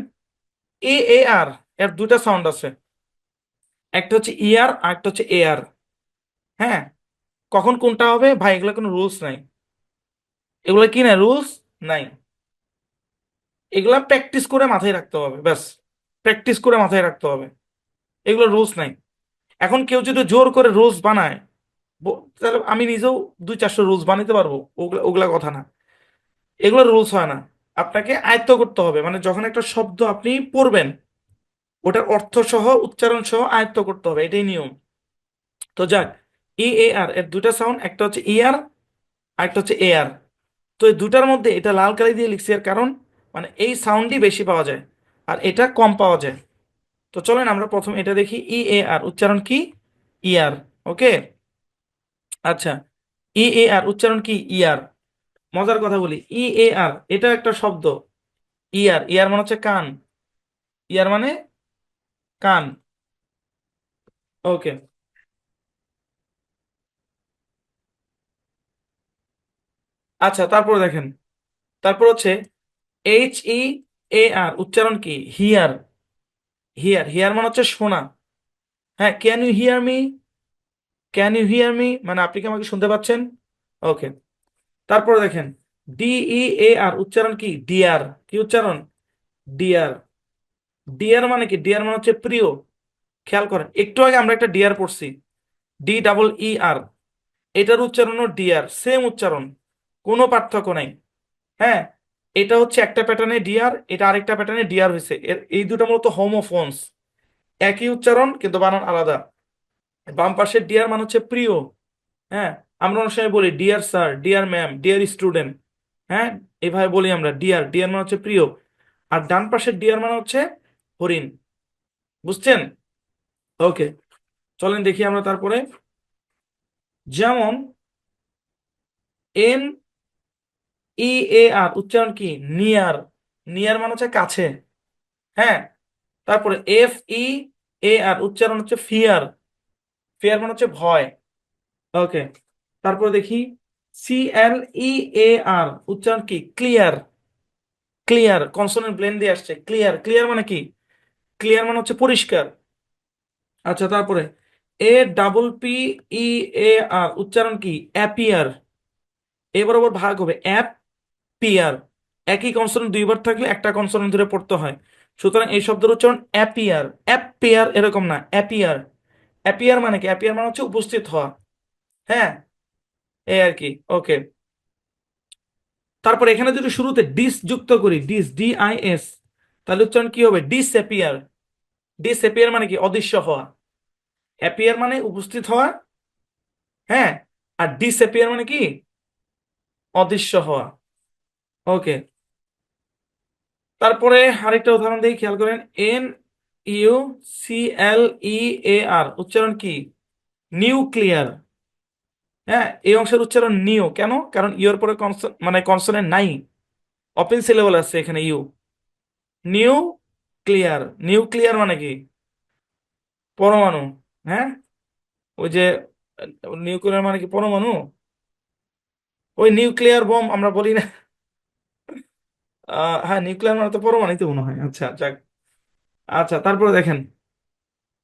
ই এ আর এর দুইটা সাউন্ড আছে, একটা হচ্ছে ইয়ার আর একটা হচ্ছে এ আর। হ্যাঁ, কখন কোনটা হবে ভাই, এগুলো কোনো রুলস নাই। এগুলো কি না, রুলস নাই। এগুলা প্র্যাকটিস করে মাথায় রাখতে হবে, ব্যাস। প্র্যাকটিস করে মাথায় রাখতে হবে, এগুলো রুলস নাই। এখন কেউ যদি জোর করে রুলস বানায়, তাহলে আমি নিজেও 200-400 রুলস বানাতে পারবো, ওগুলা ওগুলা কথা না। এগুলো রুলস হয় না। আপনাকে আয়ত্ত করতে হবে, মানে যখন একটা শব্দ আপনি পড়বেন, ওটার অর্থ সহ উচ্চারণ সহ আয়ত্ত করতে হবে, এটাই নিয়ম। তো যাক, ই এ আর এর দুটা সাউন্ড, একটা হচ্ছে ইয়ার আর একটা হচ্ছে এ আর। তো এই দুটার মধ্যে এটা লাল কালি দিয়ে লিখছি এর কারণ, মানে এই সাউন্ডই বেশি পাওয়া যায় আর এটা কম পাওয়া যায়। তো চলেন আমরা প্রথম এটা দেখি, ই এ আর উচ্চারণ কি? ইয়ার। ওকে। আচ্ছা, ই এ আর উচ্চারণ কি? ইয়ার। মজার কথা বলি, ই এ আর এটা একটা শব্দ। ইয়ার, ইয়ার মানে হচ্ছে কান। ইয়ার মানে কান। ওকে। আচ্ছা, তারপর দেখেন, তারপর হচ্ছে এইচ ই এ আর উচ্চারণ কি? হিয়ার। হিয়ার, হিয়ার মানে হচ্ছে শোনা। হ্যাঁ, can you hear me? Can you hear me মানে আপনি কি আমাকে শুনতে পাচ্ছেন? ওকে। তারপরে দেখেন, ডি ই এ আর উচ্চারণ কি? ডিয়ার। কি উচ্চারণ? ডিয়ার। ডিয়ার মানে কি? ডিয়ার মানে হচ্ছে প্রিয়। খেয়াল করেন, একটু আগে আমরা একটা ডিয়ার পড়ছি, ডি ডাবল ই আর। এটার উচ্চারণও ডিয়ার, সেম উচ্চারণ, কোনো পার্থক্য নাই। হ্যাঁ, এটা হচ্ছে একটা প্যাটার্নে ডিয়ার, এটা আরেকটা প্যাটার্নে ডিয়ার হয়েছে, এই দুটো মূলত হোমোফোনস। একই উচ্চারণ কিন্তু বানান আলাদা। বাম পাশের ডিয়ার মানে হচ্ছে প্রিয়। হ্যাঁ, আমরা অনেক সময় বলি dear sir, dear ma'am, dear student. হ্যাঁ, এভাবে বলি আমরা, ডিয়ার, ডিয়ার মানে হচ্ছে প্রিয়। আর ডান পাশের ডিয়ার মানে হচ্ছে হরিণ। বুঝছেন? ওকে, চলেন দেখি আমরা তারপরে। যেমন এন ই এ আর উচ্চারণ কি? নিয়ার। নিয়ার মানে হচ্ছে কাছে। হ্যাঁ, তারপরে এফ ই এ আর উচ্চারণ হচ্ছে ফিয়ার। ফিয়ার মানে হচ্ছে ভয়। ওকে, তারপর দেখি সি এল ই এ আর উচ্চারণ কি? ক্লিয়ার। ক্লিয়ার, কনসোনেন্ট ব্লেন্ড দিয়ে আসছে, ক্লিয়ার। ক্লিয়ার মানে কি? ক্লিয়ার মানে হচ্ছে পরিষ্কার। আচ্ছা, তারপরে এ ডাবল পি ই এ আর উচ্চারণ কি? অ্যাপিয়ার। এ বরাবর ভাগ হবে, অ্যাপ পিয়ার। একই কনসোনেন্ট দুইবার থাকলে একটা কনসোনেন্ট ধরে পড়তে হয়। সুতরাং এই শব্দের উচ্চারণ অ্যাপিয়ার। অ্যাপিয়ার এরকম না, অ্যাপিয়ার। অ্যাপিয়ার মানে কি? অ্যাপিয়ার মানে হচ্ছে উপস্থিত হওয়া। হ্যাঁ, এই আর কি। ওকে, তারপর এখানে যদি শুরুতে ডিস যুক্ত করি, ডিস, ডি আই এস, তাহলে উচ্চারণ কি হবে? ডিসঅ্যাপিয়ার। ডিসঅ্যাপিয়ার মানে কি? অদৃশ্য হওয়া। অ্যাপিয়ার মানে উপস্থিত হওয়া। হ্যাঁ, আর ডিসঅ্যাপিয়ার মানে কি? অদৃশ্য হওয়া। ওকে, তারপরে আরেকটা উদাহরণ দিয়ে খেয়াল করেন, N U C L E A আর উচ্চারণ কি? নিউক্লিয়ার। হ্যাঁ, এই অংশের উচ্চারণ নিউ, কেন? কারণ ইউর পরে মানে কনসোনেন্ট নাই, ওপেন সিলেবল আছে এখানে ইউ। New clear. নিউক্লিয়ার মানে কি? পরমাণু। হ্যাঁ, ওই যে নিউক্লিয়ার মানে কি? পরমাণু। ওই নিউক্লিয়ার বোম আমরা বলি না? হ্যাঁ, নিউক্লিয়ার মানে তো পরমাণুই তো মনে হয়। আচ্ছা, যাক। আচ্ছা, তারপরে দেখেন,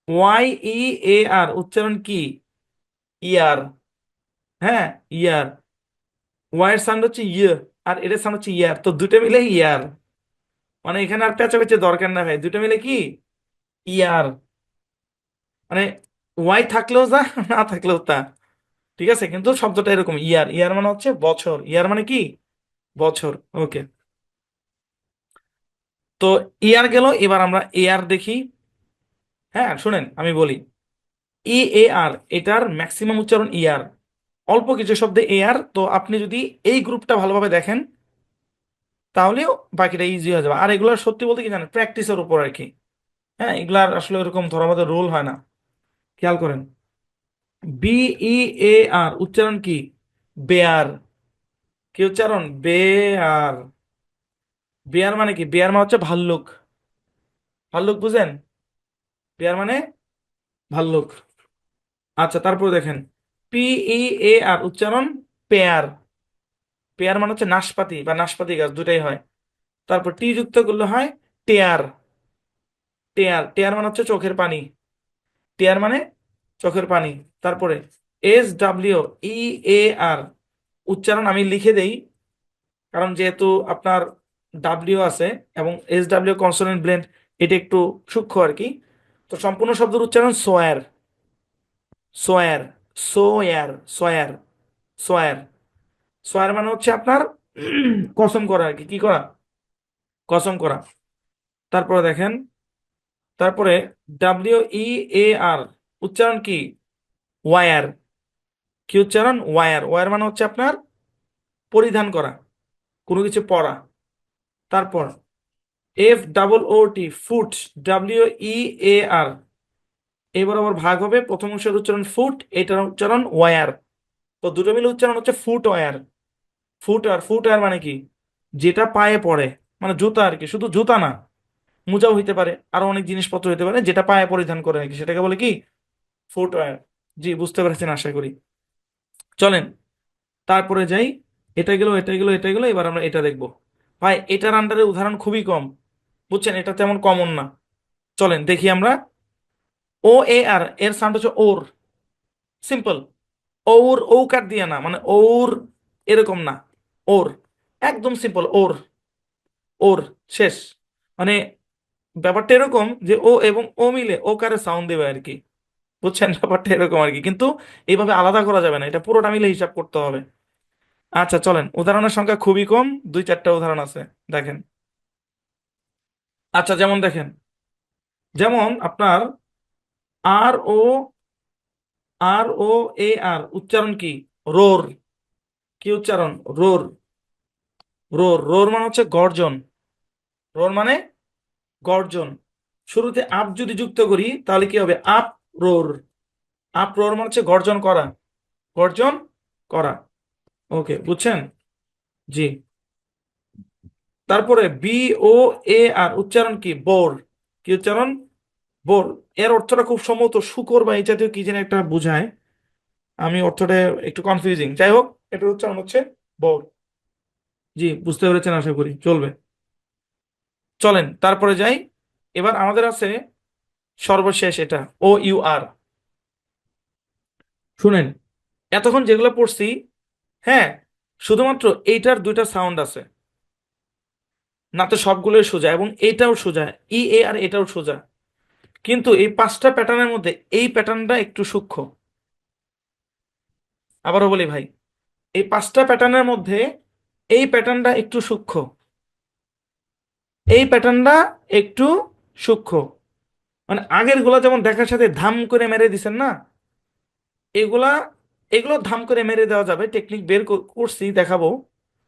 ওয়াই ই এ আর উচ্চারণ কি? ইয়ার। হ্যাঁ, ইয়ার। ওয়াই এর সাউন্ড হচ্ছে ইয়ে, আর এর সাউন্ড হচ্ছে ইয়ার, তো দুটো মিলে ইয়ার। মানে এখানে আর পেঁচা পেঁচে দরকার না ভাই, দুটো মিলে কি? ইয়ার। মানে ওয়াই থাকলেও যা, না থাকলেও তা। ঠিক আছে, কিন্তু শব্দটা এরকম, ইয়ার। ইয়ার মানে হচ্ছে বছর, ইয়ার মানে কি? বছর। ওকে। তো ইয়ার গেল, এবার আমরা এয়ার দেখি। হ্যাঁ শুনেন আমি বলি, ই এ আর এটার ম্যাক্সিমাম উচ্চারণ ইয়ার। অল্প কিছু শব্দে এয়ার, তো আপনি যদি এই গ্রুপটা ভালোভাবে দেখেন তাহলেও বাকিটা ইজি হয়ে যাবে। আর এগুলোর সত্যি বলতে কি জানেন, প্র্যাকটিসের উপর আর কি। হ্যাঁ, এগুলার আসলে এরকম ধরাবাঁধা রোল হয় না। খেয়াল করেন, বি ই এ আর উচ্চারণ কি? বেয়ার। কি উচ্চারণ? বেয়ার। বেয়ার মানে কি? বেয়ার মানে হচ্ছে ভাল্লুক। ভাল্লুক বুঝেন? বেয়ার মানে ভাল্লুক। আচ্ছা, তারপর দেখেন, পি ই এ আর উচ্চারণ পেয়ার। পেয়ার মানে হচ্ছে নাশপাতি বা নাশপাতি গাছ, দুটাই হয়। তারপর টি যুক্ত করলে হয় টেয়ার। টেয়ার, টেয়ার মানে হচ্ছে চোখের পানি। টেয়ার মানে চোখের পানি। তারপরে এস ডাব্লিউ ই এ আর উচ্চারণ আমি লিখে দেই, কারণ যেহেতু আপনার ডাব্লিউ আছে এবং এস ডাব্লিউ কনসোনেন্ট ব্লেন্ড, এটা একটু সূক্ষ্ম আর কি। তো সম্পূর্ণ শব্দের উচ্চারণ সোয়ার। সোয়ার। সোয়ার। সোয়ার। সোয়ার। সোয়ার মানে হচ্ছে আপনার কসম করা আর কি। কি করা? কসম করা। তারপরে দেখেন, তারপরে ডাব্লিউ ই এ আর উচ্চারণ কি? ওয়ার। কি উচ্চারণ? ওয়ার। ওয়ার মানে হচ্ছে আপনার পরিধান করা, কোনো কিছু পরা। তারপর F double O T foot, W E A R, এবার আবার ভাগ হবে, প্রথম অংশের উচ্চারণ ফুট, এটার উচ্চারণ ওয়ার। তো দুটো মিলে উচ্চারণ হচ্ছে footwear. Footwear. Footwear মানে কি? যেটা পায়ে পড়ে, মানে জুতা আর কি। শুধু জুতা না, মোজাও হইতে পারে, আরো অনেক জিনিসপত্র হইতে পারে যেটা পায়ে পরিধান করে আর কি, সেটাকে বলে কি? Foot wire. জি, বুঝতে পেরেছেন আশা করি। চলেন তারপরে যাই। এটা গেল, এটা গেল, এটা গেল, এবার আমরা এটা দেখবো। ভাই এটার আন্ডারে উদাহরণ খুবই কম, বুঝছেন, এটা তেমন কমন না। চলেন দেখি আমরা। ও এ আর এর সাউন্ড হচ্ছে ওর। সিম্পল। ওর ঔকার দিয়ে না, মানে ওর এরকম না, ওর। একদম সিম্পল, ওর। ওর। শেষ। মানে ব্যাপারটা এরকম যে ও এবং ও মিলে ও কারে সাউন্ড দেবে আর কি। বুঝছেন ব্যাপারটা এরকম আর কি, কিন্তু এইভাবে আলাদা করা যাবে না, এটা পুরোটা মিলে হিসাব করতে হবে। আচ্ছা চলেন, উদাহরণের সংখ্যা খুবই কম, দুই চারটা উদাহরণ আছে, দেখেন। আচ্ছা যেমন দেখেন, যেমন আপনার আর ও, আর ও এ আর উচ্চারণ কি? রোর। কি উচ্চারণ? রোর। রোর। রোর মানে হচ্ছে গর্জন। রোর মানে গর্জন। শুরুতে আপ যদি যুক্ত করি তাহলে কি হবে? আপ রোর। আপ রোর মানে হচ্ছে গর্জন করা। গর্জন করা। ওকে, বুঝছেন? জি। তারপরে বি ও এ আর উচ্চারণ কি? বোর। কি উচ্চারণ? বোর। এর অর্থটা খুব সম্ভবত শুকর বা এই জাতীয় কি যেন একটা বোঝায়। আমি অর্থটা একটু কনফিউজিং, যাই হোক, এটার উচ্চারণ হচ্ছে বোর। জি, বুঝতে পেরেছেন আশা করি, চলবে। চলেন তারপরে যাই। এবার আমাদের আছে সর্বশেষ, এটা ও ইউ আর। শুনেন, এতক্ষণ যেগুলো পড়ছি, হ্যাঁ, শুধুমাত্র এইটার দুইটা সাউন্ড আছে, না তো সবগুলোই সোজা, এবং এইটাও সোজা, ই এ আর এটাও সোজা। কিন্তু এই পাঁচটা প্যাটার্নের মধ্যে এই প্যাটার্নটা একটু সূক্ষ্ম। আবারও বলি ভাই, এই পাঁচটা প্যাটার্নের মধ্যে এই প্যাটার্নটা একটু সূক্ষ্ম। এই প্যাটার্নটা একটু সূক্ষ্ম। মানে আগের গুলা যেমন দেখার সাথে ধাম করে মেরে দিছেন না, এগুলা, এগুলো ধাম করে মেরে দেওয়া যাবে, টেকনিক বের করছি, দেখাবো।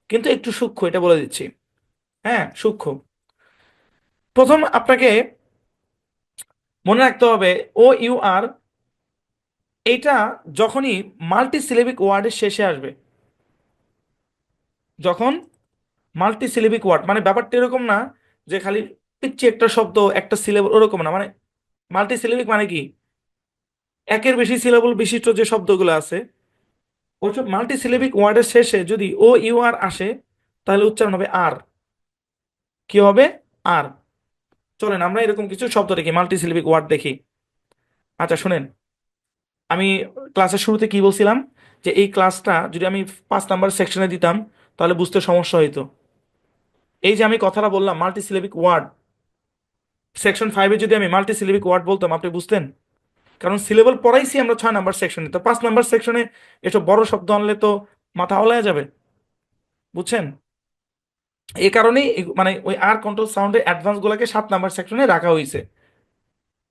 কিন্তু একটু সূক্ষ্ম, এটা বলে দিচ্ছি। হ্যাঁ, সূক্ষ্ম। প্রথম আপনাকে মনে রাখতে হবে, ও ইউ আর এটা যখনই মাল্টি সিলেবিক ওয়ার্ডের শেষে আসবে, যখন মাল্টি সিলেবিক ওয়ার্ড, মানে ব্যাপারটা এরকম না যে খালি পিচ্ছি একটা শব্দ একটা সিলেবল, ওরকম না। মানে মাল্টি সিলেবিক মানে কি? একের বেশি সিলেবল বিশিষ্ট যে শব্দগুলো আছে, ওইসব মাল্টি সিলেবিক ওয়ার্ডের শেষে যদি ও ইউ আর আসে, তাহলে উচ্চারণ হবে আর। কি হবে? আর। চলেন আমরা এরকম কিছু শব্দ দেখি, মাল্টি সিলেবিক ওয়ার্ড দেখি। আচ্ছা শুনেন, আমি ক্লাসের শুরুতে কি বলছিলাম, যে এই ক্লাসটা যদি আমি 5 নাম্বার সেকশনে দিতাম তাহলে বুঝতে সমস্যা হইতো। এই যে আমি কথাটা বললাম মাল্টি সিলেবিক ওয়ার্ড, সেকশন 5-এ যদি আমি মাল্টি সিলেবিক ওয়ার্ড বলতাম আপনি বুঝতেন। কারণ সিলেবল পড়াইছি আমরা 6 নাম্বার সেকশনে, তো 5 নাম্বার সেকশনে এসব বড় শব্দ আনলে তো মাথা হলায় যাবে, বুঝছেন। এই কারণেই মানে ওই আর কন্ট্রোল সাউন্ডের অ্যাডভান্স গুলাকে 7 নাম্বার সেকশনে রাখা হয়েছে।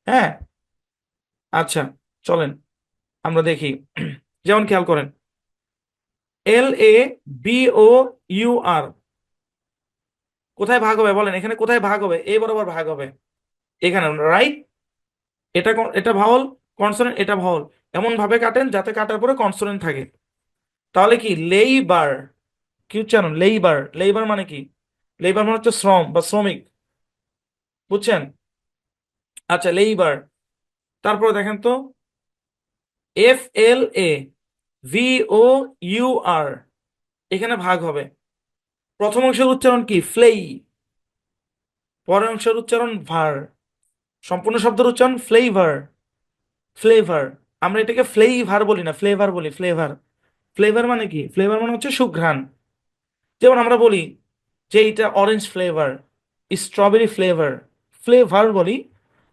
হ্যাঁ, আচ্ছা চলেন আমরা দেখি। যেমন খেয়াল করেন, LABOUR কোথায় ভাগ হবে বলেন, এখানে কোথায় ভাগ হবে, এই বরাবর ভাগ হবে এখানে, রাইট। এটা ভাওয়াল, কনসোনেন্ট, এটা ভাওয়াল। এমন ভাবে কাটেন যাতে কাটার পরে কনসোনেন্ট থাকে। তাহলে কি লেইবার, কি উচ্চারণ, লেইবার। লেইবার মানে কি? লেইবার মানে হচ্ছে শ্রম বা শ্রমিক, বুঝছেন। আচ্ছা লেইবার। তারপরে দেখেন তো, FLAVOUR এখানে ভাগ হবে। প্রথম অংশের উচ্চারণ কি? ফ্লেই। পরের অংশের উচ্চারণ ভার। সম্পূর্ণ শব্দের উচ্চারণ ফ্লেভার। ফ্লেভার। আমরা এটাকে ফ্লেইভার বলি না, ফ্লেভার বলি, ফ্লেভার। ফ্লেভার মানে কি? ফ্লেভার মানে হচ্ছে সুঘ্রাণ। যেমন আমরা বলি যে এটা orange flavour, strawberry flavour, flavour বলি।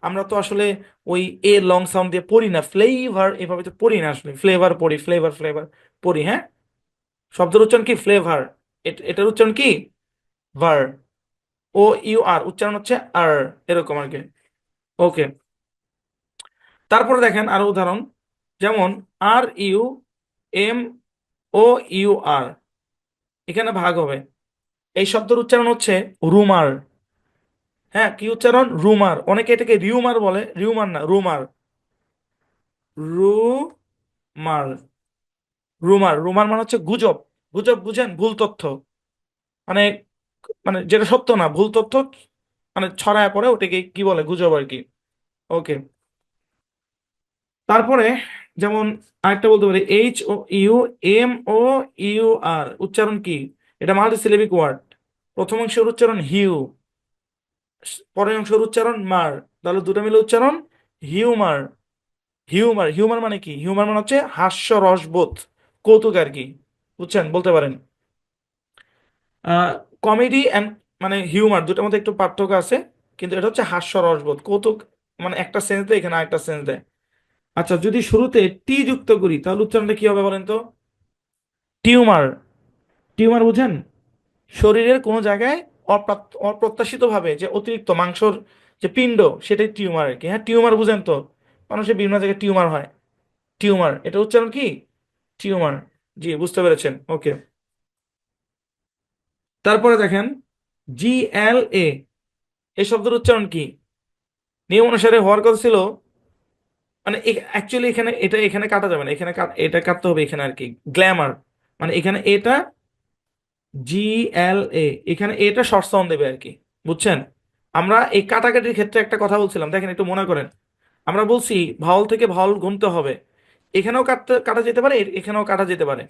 আমরা তো আসলে ওই এ লং সাউন্ড দিয়ে পড়ি না, ফ্লেভার এভাবে তো পড়ি না, আসলে ফ্লেভার পড়ি, ফ্লেভার ফ্লেভার পড়ি। হ্যাঁ, শব্দের উচ্চারণ কি? ফ্লেভার। এটার উচ্চারণ কি? ভার। OUR উচ্চারণ হচ্ছে আর, এরকম আর কি। ওকে, তারপরে দেখেন আরো উদাহরণ, যেমন RUMOUR এখানে ভাগ হবে। এই শব্দের উচ্চারণ হচ্ছে রুমার। হ্যাঁ, কি উচ্চারণ? রুমার। অনেকে এটাকে রিউমার বলে, রিউমার না, রুমার। রুমার। রুমার, রুমার মানে হচ্ছে গুজব। গুজব বুঝেন? ভুল তথ্য, মানে মানে যেটা সত্য না, ভুল তথ্য মানে ছড়ায় পড়ে, ওটাকে কি বলে? গুজব আর কি। ওকে, তারপরে যেমন আরেকটা বলতে পারি, HOUMOUR উচ্চারণ কি? এটা মাল্টি সিলেবিক ওয়ার্ড। প্রথম অংশের উচ্চারণ হিউ, পরের অংশের উচ্চারণ মার, তাহলে দুটো মিলে উচ্চারণ হিউমার। হিউমার, হিউমার মানে কি? হিউমার মানে হচ্ছে হাস্য রসবোধ, কৌতুক আর কি, বুঝছেন, বলতে পারেন। কমেডি অ্যান্ড মানে হিউমার দুটোর মধ্যে একটু পার্থক্য আছে, কিন্তু এটা হচ্ছে হাস্য রসবোধ, কৌতুক। মানে একটা সেন্স দেয়, এখানে আরেকটা সেন্স দেয়। আচ্ছা, যদি শুরুতে টি যুক্ত করি তাহলে উচ্চারণটা কি হবে বলেন তো? টিউমার। টিউমার বুঝেন? শরীরের কোনো জায়গায় অপ্রত্যাশিত ভাবে যে অতিরিক্ত মাংসর যে পিণ্ড, সেটাই টিউমার আর কি। হ্যাঁ, টিউমার বুঝেন তো? মানুষের বিভিন্ন জায়গায় টিউমার হয়। টিউমার, এটা উচ্চারণ কি? টিউমার। জি, বুঝতে পেরেছেন। ওকে, তারপরে দেখেন GLA এই শব্দের উচ্চারণ কি? নিয়ম অনুসারে হওয়ার কথা ছিল, মানে অ্যাকচুয়ালি এখানে এটা এখানে কাটা যাবে না, এখানে এটা কাটতে হবে এখানে আর কি। গ্ল্যামার মানে এখানে এটা, GLA এখানে এটা শর্ট সাউন্ড দেবে আর কি, বুঝছেন। আমরা এই কাটাকাটির ক্ষেত্রে একটা কথা বলছিলাম, দেখেন একটু মনে করেন। আমরা বলছি ভাওয়াল থেকে ভাওয়াল গুনতে হবে, এখানেও কাটা যেতে পারে, এখানেও কাটা যেতে পারে।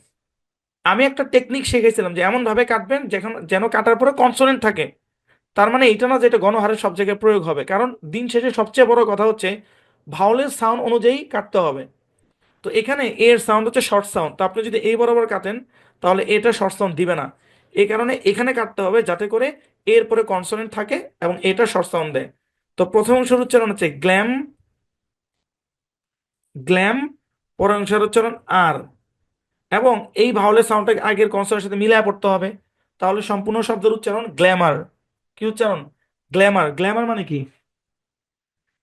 আমি একটা টেকনিক শিখেছিলাম যে এমন ভাবে কাটবেন যেন যেন কাটার পরে কনসোনেন্ট থাকে। তার মানে এটা না যেটা গণহারে সব জায়গায় প্রয়োগ হবে, কারণ দিন শেষে সবচেয়ে বড় কথা হচ্ছে ভাওয়ালের সাউন্ড অনুযায়ী কাটতে হবে। তো এখানে এর সাউন্ড হচ্ছে শর্ট সাউন্ড, তো আপনি যদি এই বরাবর কাটেন তাহলে এটা শর্ট সাউন্ড দিবে না। এই কারণে এখানে কাটতে হবে যাতে করে এর পরে কনসোনেন্ট থাকে এবং এটা শর্ট সাউন্ড দেয়। তো প্রথম অংশের উচ্চারণ হচ্ছে গ্ল্যাম, গ্ল্যাম। পরের অংশের উচ্চারণ আর, এবং এই ভাওয়ালের সাউন্ডটাকে আগের কনসোনেন্টের সাথে মিলায় পড়তে হবে। তাহলে সম্পূর্ণ শব্দের উচ্চারণ গ্ল্যামার। কি উচ্চারণ? গ্ল্যামার। গ্ল্যামার মানে কি?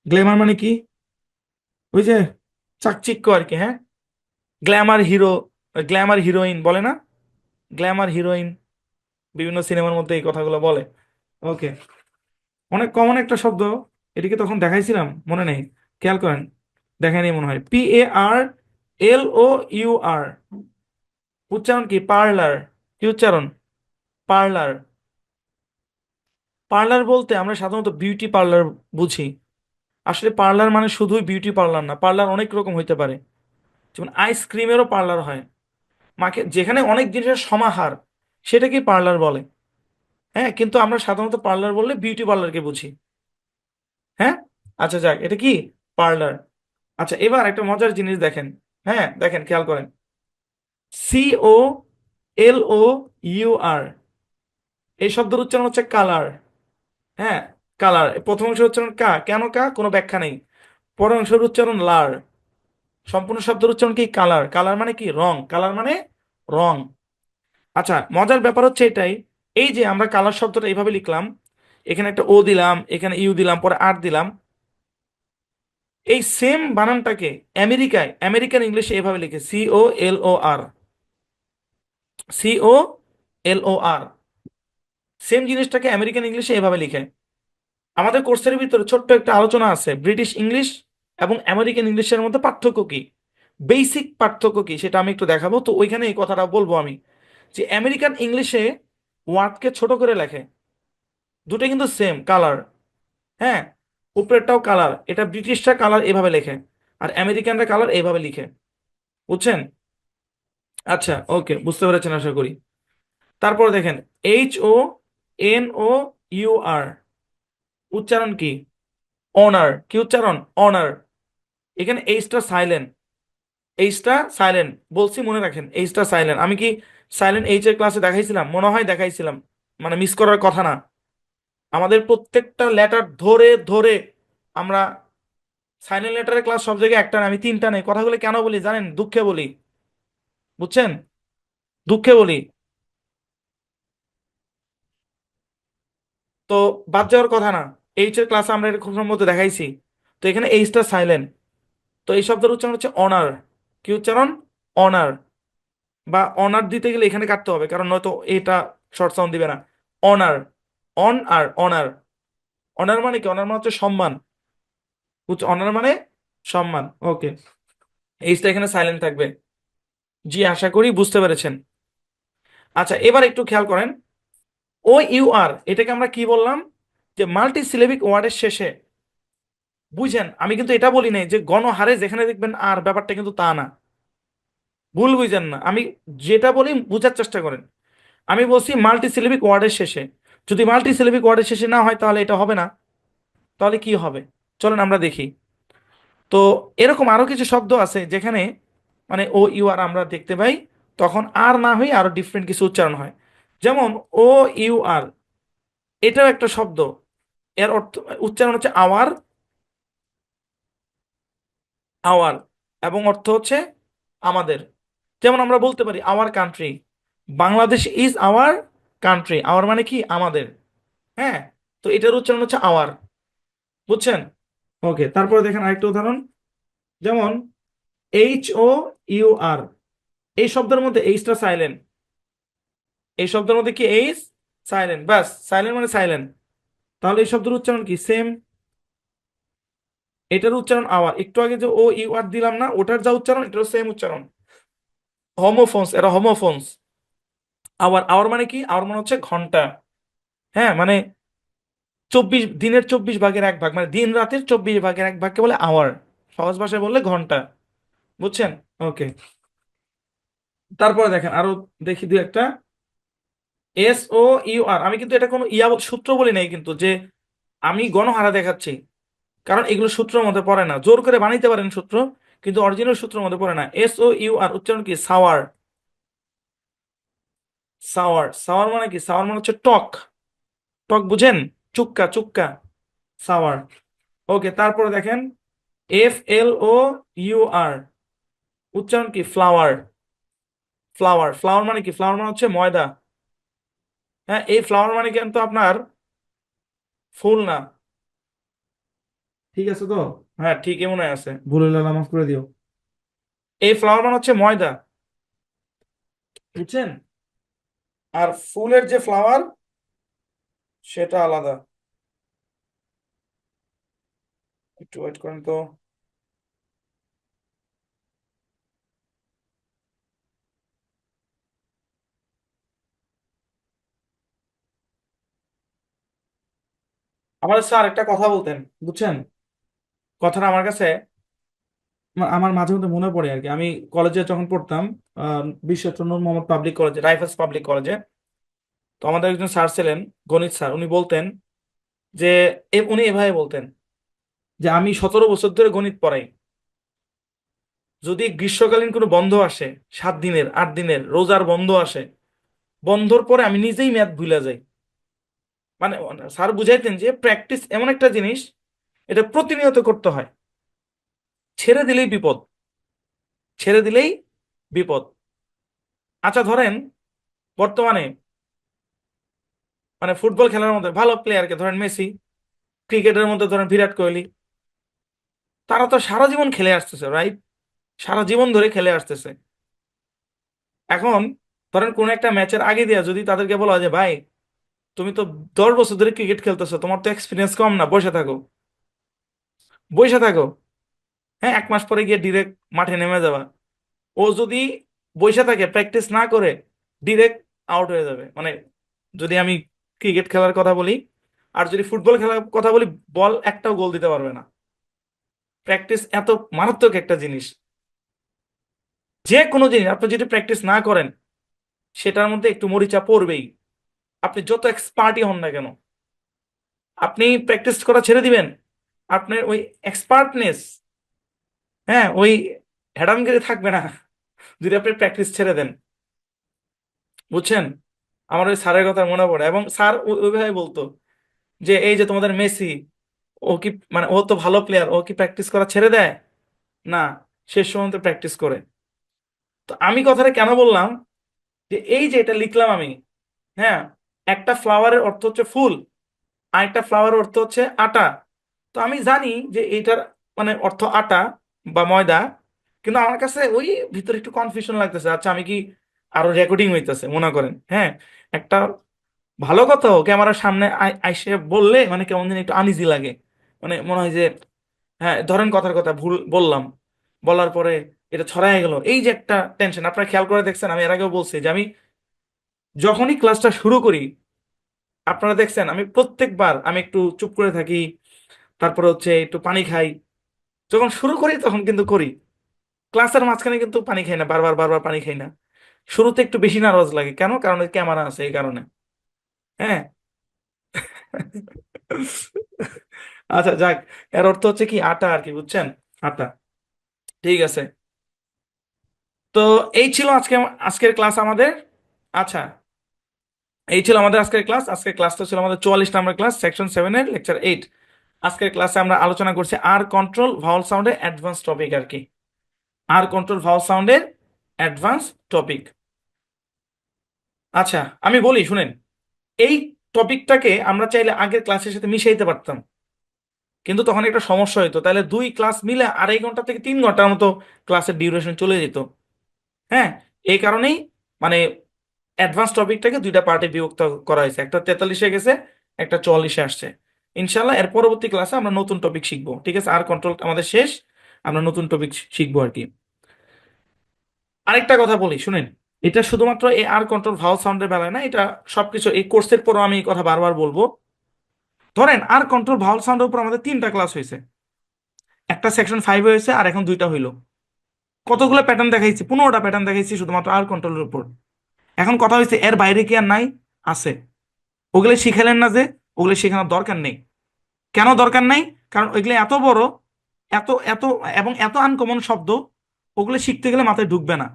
গ্ল্যামার মানে কি? ওই যে চাকচিক্য আর কি। হ্যাঁ, গ্ল্যামার হিরো, গ্ল্যামার হিরোইন বলে না, গ্ল্যামার হিরোইন বিভিন্ন সিনেমার মধ্যে এই কথাগুলো বলে। ওকে, অনেক কমন একটা শব্দ, এটিকে তখন দেখাইছিলাম মনে নেই, খেয়াল করেন। দেখায়নি মনে হয়। PARLOUR উচ্চারণ কি? পার্লার। কি উচ্চারণ? পার্লার। পার্লার বলতে আমরা সাধারণত বিউটি পার্লার বুঝি। আসলে পার্লার মানে শুধুই বিউটি পার্লার না, পার্লার অনেক রকম হইতে পারে। যেমন আইসক্রিমেরও পার্লার হয়, মাকে যেখানে অনেক জিনিসের সমাহার, সেটাকে পার্লার বলে। হ্যাঁ, কিন্তু আমরা সাধারণত পার্লার বললে বিউটি পার্লারকে বুঝি। হ্যাঁ, আচ্ছা যাক, এটা কি? পার্লার। আচ্ছা, এবার একটা মজার জিনিস দেখেন। হ্যাঁ, দেখেন, খেয়াল করেন। COLOUR, এই শব্দের উচ্চারণ হচ্ছে কালার। হ্যাঁ, কালার। প্রথম অংশের উচ্চারণ কা, কেন কা, কোনো ব্যাখ্যা নেই। পরের অংশের উচ্চারণ লার। সম্পূর্ণ শব্দের উচ্চারণ কি? কালার। কালার মানে কি? রং। কালার মানে রং। আচ্ছা, মজার ব্যাপার হচ্ছে এটাই, এই যে আমরা কালার শব্দটা এইভাবে লিখলাম, এখানে একটা ও দিলাম, এখানে ইউ দিলাম, পরে আর দিলাম। এই সেম বানানটাকে আমেরিকান ইংলিশে এভাবে লিখে, COLOR। COLOR, সেম জিনিসটাকে আমেরিকান ইংলিশে এভাবে লিখে। আমাদের কোর্সের ভিতরে ছোট্ট একটা আলোচনা আছে ব্রিটিশ ইংলিশ এবং আমেরিকান ইংলিশের মধ্যে পার্থক্য কি, বেসিক পার্থক্য কি, সেটা আমি একটু দেখাবো। তো ওইখানে এই কথাটা বলবো আমি, যে আমেরিকান ইংলিশে ওয়ার্ডকে ছোট করে লেখে। দুটো কিন্তু সেম কালার। হ্যাঁ, উপরেরটাও কালার, এটা ব্রিটিশরা কালার এভাবে লেখে, আর আমেরিকানরা কালার এইভাবে লিখে। বুঝছেন? আচ্ছা, ওকে, বুঝতে পেরেছেন আশা করি। তারপর দেখেন, HONOUR, উচ্চারণ কি? অনার। কি উচ্চারণ? অনার। এখানে এইচটা সাইলেন্ট। এইচটা সাইলেন্ট বলছি, মনে রাখেন, এইচটা সাইলেন্ট। আমি কি সাইলেন্ট এইচ এর ক্লাসে দেখাইছিলাম? মনে হয় দেখাইছিলাম, মানে মিস করার কথা না। আমাদের প্রত্যেকটা লেটার ধরে ধরে আমরা সাইলেন্ট লেটারের ক্লাস সব জায়গায় একটা না, আমি তিনটা নেই। কথাগুলো কেন বলি জানেন? দুঃখে বলি। বুঝছেন? দুঃখে বলি। তো বাদ যাওয়ার কথা না। এইচ এর ক্লাসে আমরা এটা খুব সম্ভবত দেখাইছি। তো এখানে এইচটা সাইলেন্ট। তো এই শব্দের উচ্চারণ হচ্ছে অনার। কি উচ্চারণ? অনার। বা অনার দিতে গেলে এখানে কাটতে হবে, কারণ নয়তো এটা শর্ট সাউন্ড দিবে না। Honour. On R honour. Honour মানে কি? অনার মানে হচ্ছে সম্মান। অনার মানে সম্মান। ওকে, এইচটা এখানে সাইলেন্ট থাকবে। জি, আশা করি বুঝতে পেরেছেন। আচ্ছা, এবার একটু খেয়াল করেন। OUR, এটাকে আমরা কি বললাম? যে মাল্টি সিলেবিক ওয়ার্ডের শেষে। বুঝেন, আমি কিন্তু এটা বলি নাই যে গণহারে যেখানে দেখবেন আর, ব্যাপারটা কিন্তু তা না। ভুল বুঝেন না, আমি যেটা বলি বুঝার চেষ্টা করেন। আমি বলছি মাল্টি সিলেবিক ওয়ার্ডের শেষে। যদি মাল্টি সিলেবিক ওয়ার্ডের শেষে না হয় তাহলে এটা হবে না। তাহলে কি হবে? চলেন আমরা দেখি। তো এরকম আরো কিছু শব্দ আছে যেখানে মানে OUR আমরা দেখতে পাই, তখন আর না হয়ে আরো ডিফারেন্ট কিছু উচ্চারণ হয়। যেমন OUR, এটাও একটা শব্দ। এর অর্থ, উচ্চারণ হচ্ছে আওয়ার। আওয়ার, এবং অর্থ হচ্ছে আমাদের। যেমন আমরা বলতে পারি our country, Bangladesh is our country. Our মানে কি? আমাদের। হ্যাঁ, তো এটার উচ্চারণ হচ্ছে আওয়ার। বুঝছেন? ওকে, তারপরে দেখেন আরেকটা উদাহরণ। যেমন HOUR, এই শব্দের মধ্যে এইচটা সাইলেন্ট। এই শব্দের মধ্যে কি? এইচ সাইলেন্ট, ব্যাস। সাইলেন্ট মানে সাইলেন্ট। তাহলে এই শব্দের উচ্চারণ কি? সেম। এটার উচ্চারণ আওয়ার। একটু আগে যে OUR দিলাম না, ওটার যা উচ্চারণ, এটারও সেম উচ্চারণ। হোমোফোনস, এরা হোমোফোনস। আওয়ার। আওয়ার মানে কি? আওয়ার মানে হচ্ছে ঘন্টা। হ্যাঁ, মানে 24 দিনের 24 ভাগের 1 ভাগ, মানে দিন রাতের 24 ভাগের 1 ভাগকে বলে আওয়ার। সহজ ভাষায় বললে ঘন্টা। বুঝছেন? ওকে, তারপরে দেখেন আরো, দেখি দুই একটা। SOUR, আমি কিন্তু এটা কোনো সূত্র বলি নাই কিন্তু, যে আমি গণহারা দেখাচ্ছি, কারণ এগুলো সূত্রের মধ্যে পড়ে না। জোর করে বানাইতে পারেন সূত্র, কিন্তু অরিজিনাল সূত্রের মধ্যে পড়ে না। SOUR উচ্চারণ কি? সাওয়ার। সাওয়ার। সাওয়ার মানে কি? সাওয়ার মানে হচ্ছে টক। টক বুঝেন? Chukka chukka. সাওয়ার। ওকে, তারপরে দেখেন FLOUR, উচ্চারণ কি? ফ্লাওয়ার। ফ্লাওয়ার। ফ্লাওয়ার মানে কি? ফ্লাওয়ার মানে হচ্ছে ময়দা। হ্যাঁ, এই ফ্লাওয়ার মানে কিন্তু আপনার ফুল না। ঠিক আছে তো? হ্যাঁ, ঠিকই মনে আছে, ভুল হলে মাফ করে দিও। এই ফ্লাওয়ার মানে হচ্ছে ময়দা। বুঝছেন? আর ফুলের যে ফ্লাওয়ার, সেটা আলাদা। একটু ওয়েট করেন তো। আমাদের স্যার একটা কথা বলতেন, বুঝছেন? কথাটা আমার কাছে, আমার মাঝে মধ্যে মনে পড়ে আর কি। আমি কলেজে যখন পড়তাম, বিশ্বচন্দ্র নূর মোহাম্মদ পাবলিক কলেজে, রাইফেলস পাবলিক কলেজে। তো আমাদের একজন স্যার ছিলেন, গণিত স্যার। উনি বলতেন যে, উনি এভাবে বলতেন যে আমি 17 বছর ধরে গণিত পড়াই। যদি গ্রীষ্মকালীন কোনো বন্ধ আসে, 7 দিনের 8 দিনের রোজার বন্ধ আসে, বন্ধর পরে আমি নিজেই ম্যাথ ভুলে যাই। মানে স্যার বুঝাইতেন যে প্র্যাকটিস এমন একটা জিনিস, এটা প্রতিনিয়ত করতে হয়, ছেড়ে দিলেই বিপদ, ছেড়ে দিলেই বিপদ। আচ্ছা ধরেন বর্তমানে মানে ফুটবল খেলার মধ্যে ভালো প্লেয়ারকে ধরেন মেসি, ক্রিকেটের মধ্যে ধরেন বিরাট কোহলি, তারা তো সারা জীবন খেলে আসতেছে, রাইট? সারা জীবন ধরে খেলে আসতেছে। এখন ধরেন কোন একটা ম্যাচের আগে দিয়া যদি তাদেরকে বলা হয় যে ভাই, তুমি তো 10 বছর ধরে ক্রিকেট খেলতেছো, তোমার তো এক্সপিরিয়েন্স কম না, বসে থাকো, বসে থাকো, হ্যাঁ 1 মাস পরে গিয়ে ডিরেক্ট মাঠে নেমে যাবা, ও যদি বসে থাকে প্র্যাকটিস না করে, ডিরেক্ট আউট হয়ে যাবে। মানে যদি আমি ক্রিকেট খেলার কথা বলি, আর যদি ফুটবল খেলার কথা বলি, বল একটাও গোল দিতে পারবে না। প্র্যাকটিস এত মারাত্মক একটা জিনিস। যে কোনো জিনিস আপনি যদি প্র্যাকটিস না করেন, সেটার মধ্যে একটু মরিচা পড়বেই। আপনি যত এক্সপার্টই হন না কেন, আপনি প্র্যাকটিস করা ছেড়ে দিবেন, আপনার ওই এক্সপার্টনেস, হ্যাঁ ওই হ্যাডামগিরি থাকবে না যদি আপনি প্র্যাকটিস ছেড়ে দেন। বুঝছেন? আমার ওই স্যারের কথা মনে পড়ে, এবং স্যার ওইভাবে বলতো যে এই যে তোমাদের মেসি, ও কি মানে ও তো ভালো প্লেয়ার, ও কি প্র্যাকটিস করা ছেড়ে দেয়? না, শেষ পর্যন্ত প্র্যাকটিস করে। তো আমি কথাটা কেন বললাম, যে এই যে এটা লিখলাম আমি, হ্যাঁ, একটা ফ্লাওয়ারের অর্থ হচ্ছে ফুল, আরেকটা ফ্লাওয়ারের অর্থ হচ্ছে আটা। তো আমি জানি যে এইটার মানে অর্থ আটা বা ময়দা, কিন্তু আমার কাছে ওই ভিতরে একটু কনফিউশন লাগতেছে। আচ্ছা আমি কি আরো রেকর্ডিং হইতেছে মনে করেন, হ্যাঁ, একটা ভালো কথা ক্যামেরার সামনে আইসে বললে মানে কেমন যেন একটু আনইজি লাগে, মানে মনে হয় যে হ্যাঁ ধরেন কথার কথা ভুল বললাম, বলার পরে এটা ছড়াই গেল, এই যে একটা টেনশন। আপনারা খেয়াল করে দেখছেন, আমি এর আগেও বলছি যে আমি যখনই ক্লাসটা শুরু করি, আপনারা দেখছেন আমি প্রত্যেকবার আমি একটু চুপ করে থাকি, তারপরে হচ্ছে একটু পানি খাই। যখন শুরু করি তখন কিন্তু করি, ক্লাসের মাঝখানে কিন্তু পানি খাই না, বারবার বারবার পানি খাই না। শুরুতে একটু বেশি নার্ভাস লাগে, কেন? কারণ ক্যামেরা আছে এই কারণে। হ্যাঁ আচ্ছা যাক, এর অর্থ হচ্ছে কি আটা আর কি, বুঝছেন? আটা। ঠিক আছে। তো এই ছিল আজকের ক্লাস আমাদের। আচ্ছা, এই ছিল আমাদের আজকের ক্লাস। আজকের ক্লাসটা ছিল আমাদের 44 নম্বর ক্লাস, সেকশন 7-এর লেকচার 8। আজকের ক্লাসে আমরা আলোচনা করছি আর কন্ট্রোল ভাওয়াল সাউন্ডের অ্যাডভান্স টপিক আর কি। আর কন্ট্রোল ভাওয়াল সাউন্ডের অ্যাডভান্স টপিক। আচ্ছা আমি বলি শুনেন, এই টপিকটাকে আমরা চাইলে আগের ক্লাসের সাথে মিশাইতে পারতাম, কিন্তু তখন একটা সমস্যা হইতো, তাহলে 2 ক্লাস মিলে 2.5 ঘন্টা থেকে 3 ঘন্টার মতো ক্লাসের ডিউরেশন চলে যেত। হ্যাঁ, এই কারণেই মানে অ্যাডভান্স টপিকটাকে 2টা পার্টে বিভক্ত করা হয়েছে, একটা 43-এ গেছে, একটা 44-এ আসছে। ইনশাল্লাহ এর পরবর্তী ক্লাসে আমরা নতুন টপিক শিখবো, ঠিক আছে? আর কন্ট্রোল আমাদের শেষ, আমরা নতুন টপিক শিখবো আর কি। আরেকটা কথা বলি শুনেন, এটা শুধুমাত্র এই আর কন্ট্রোল ভাওয়াল সাউন্ডের বেলায় না, এটা সবকিছু এই কোর্সের পরও আমি এই কথা বারবার বলবো। ধরেন আর কন্ট্রোল ভাওয়াল সাউন্ডের উপর আমাদের 3টা ক্লাস হয়েছে, একটা সেকশন 5 হয়েছে, আর এখন 2টা হইলো। কতগুলো প্যাটার্ন দেখাইছি? 15টা প্যাটার্ন দেখাইছি শুধুমাত্র আর কন্ট্রোলের উপর। এখন কথা হয়েছে এর বাইরে কি আর নাই? আছে। ওগুলো শিখালেন না যে, ওগুলো শেখানোর দরকার নেই। কেন দরকার নাই? কারণ ওইগুলো এত বড়, এত এত এবং এত আনকমন শব্দ, ওগুলো শিখতে গেলে মাথায় ঢুকবে না।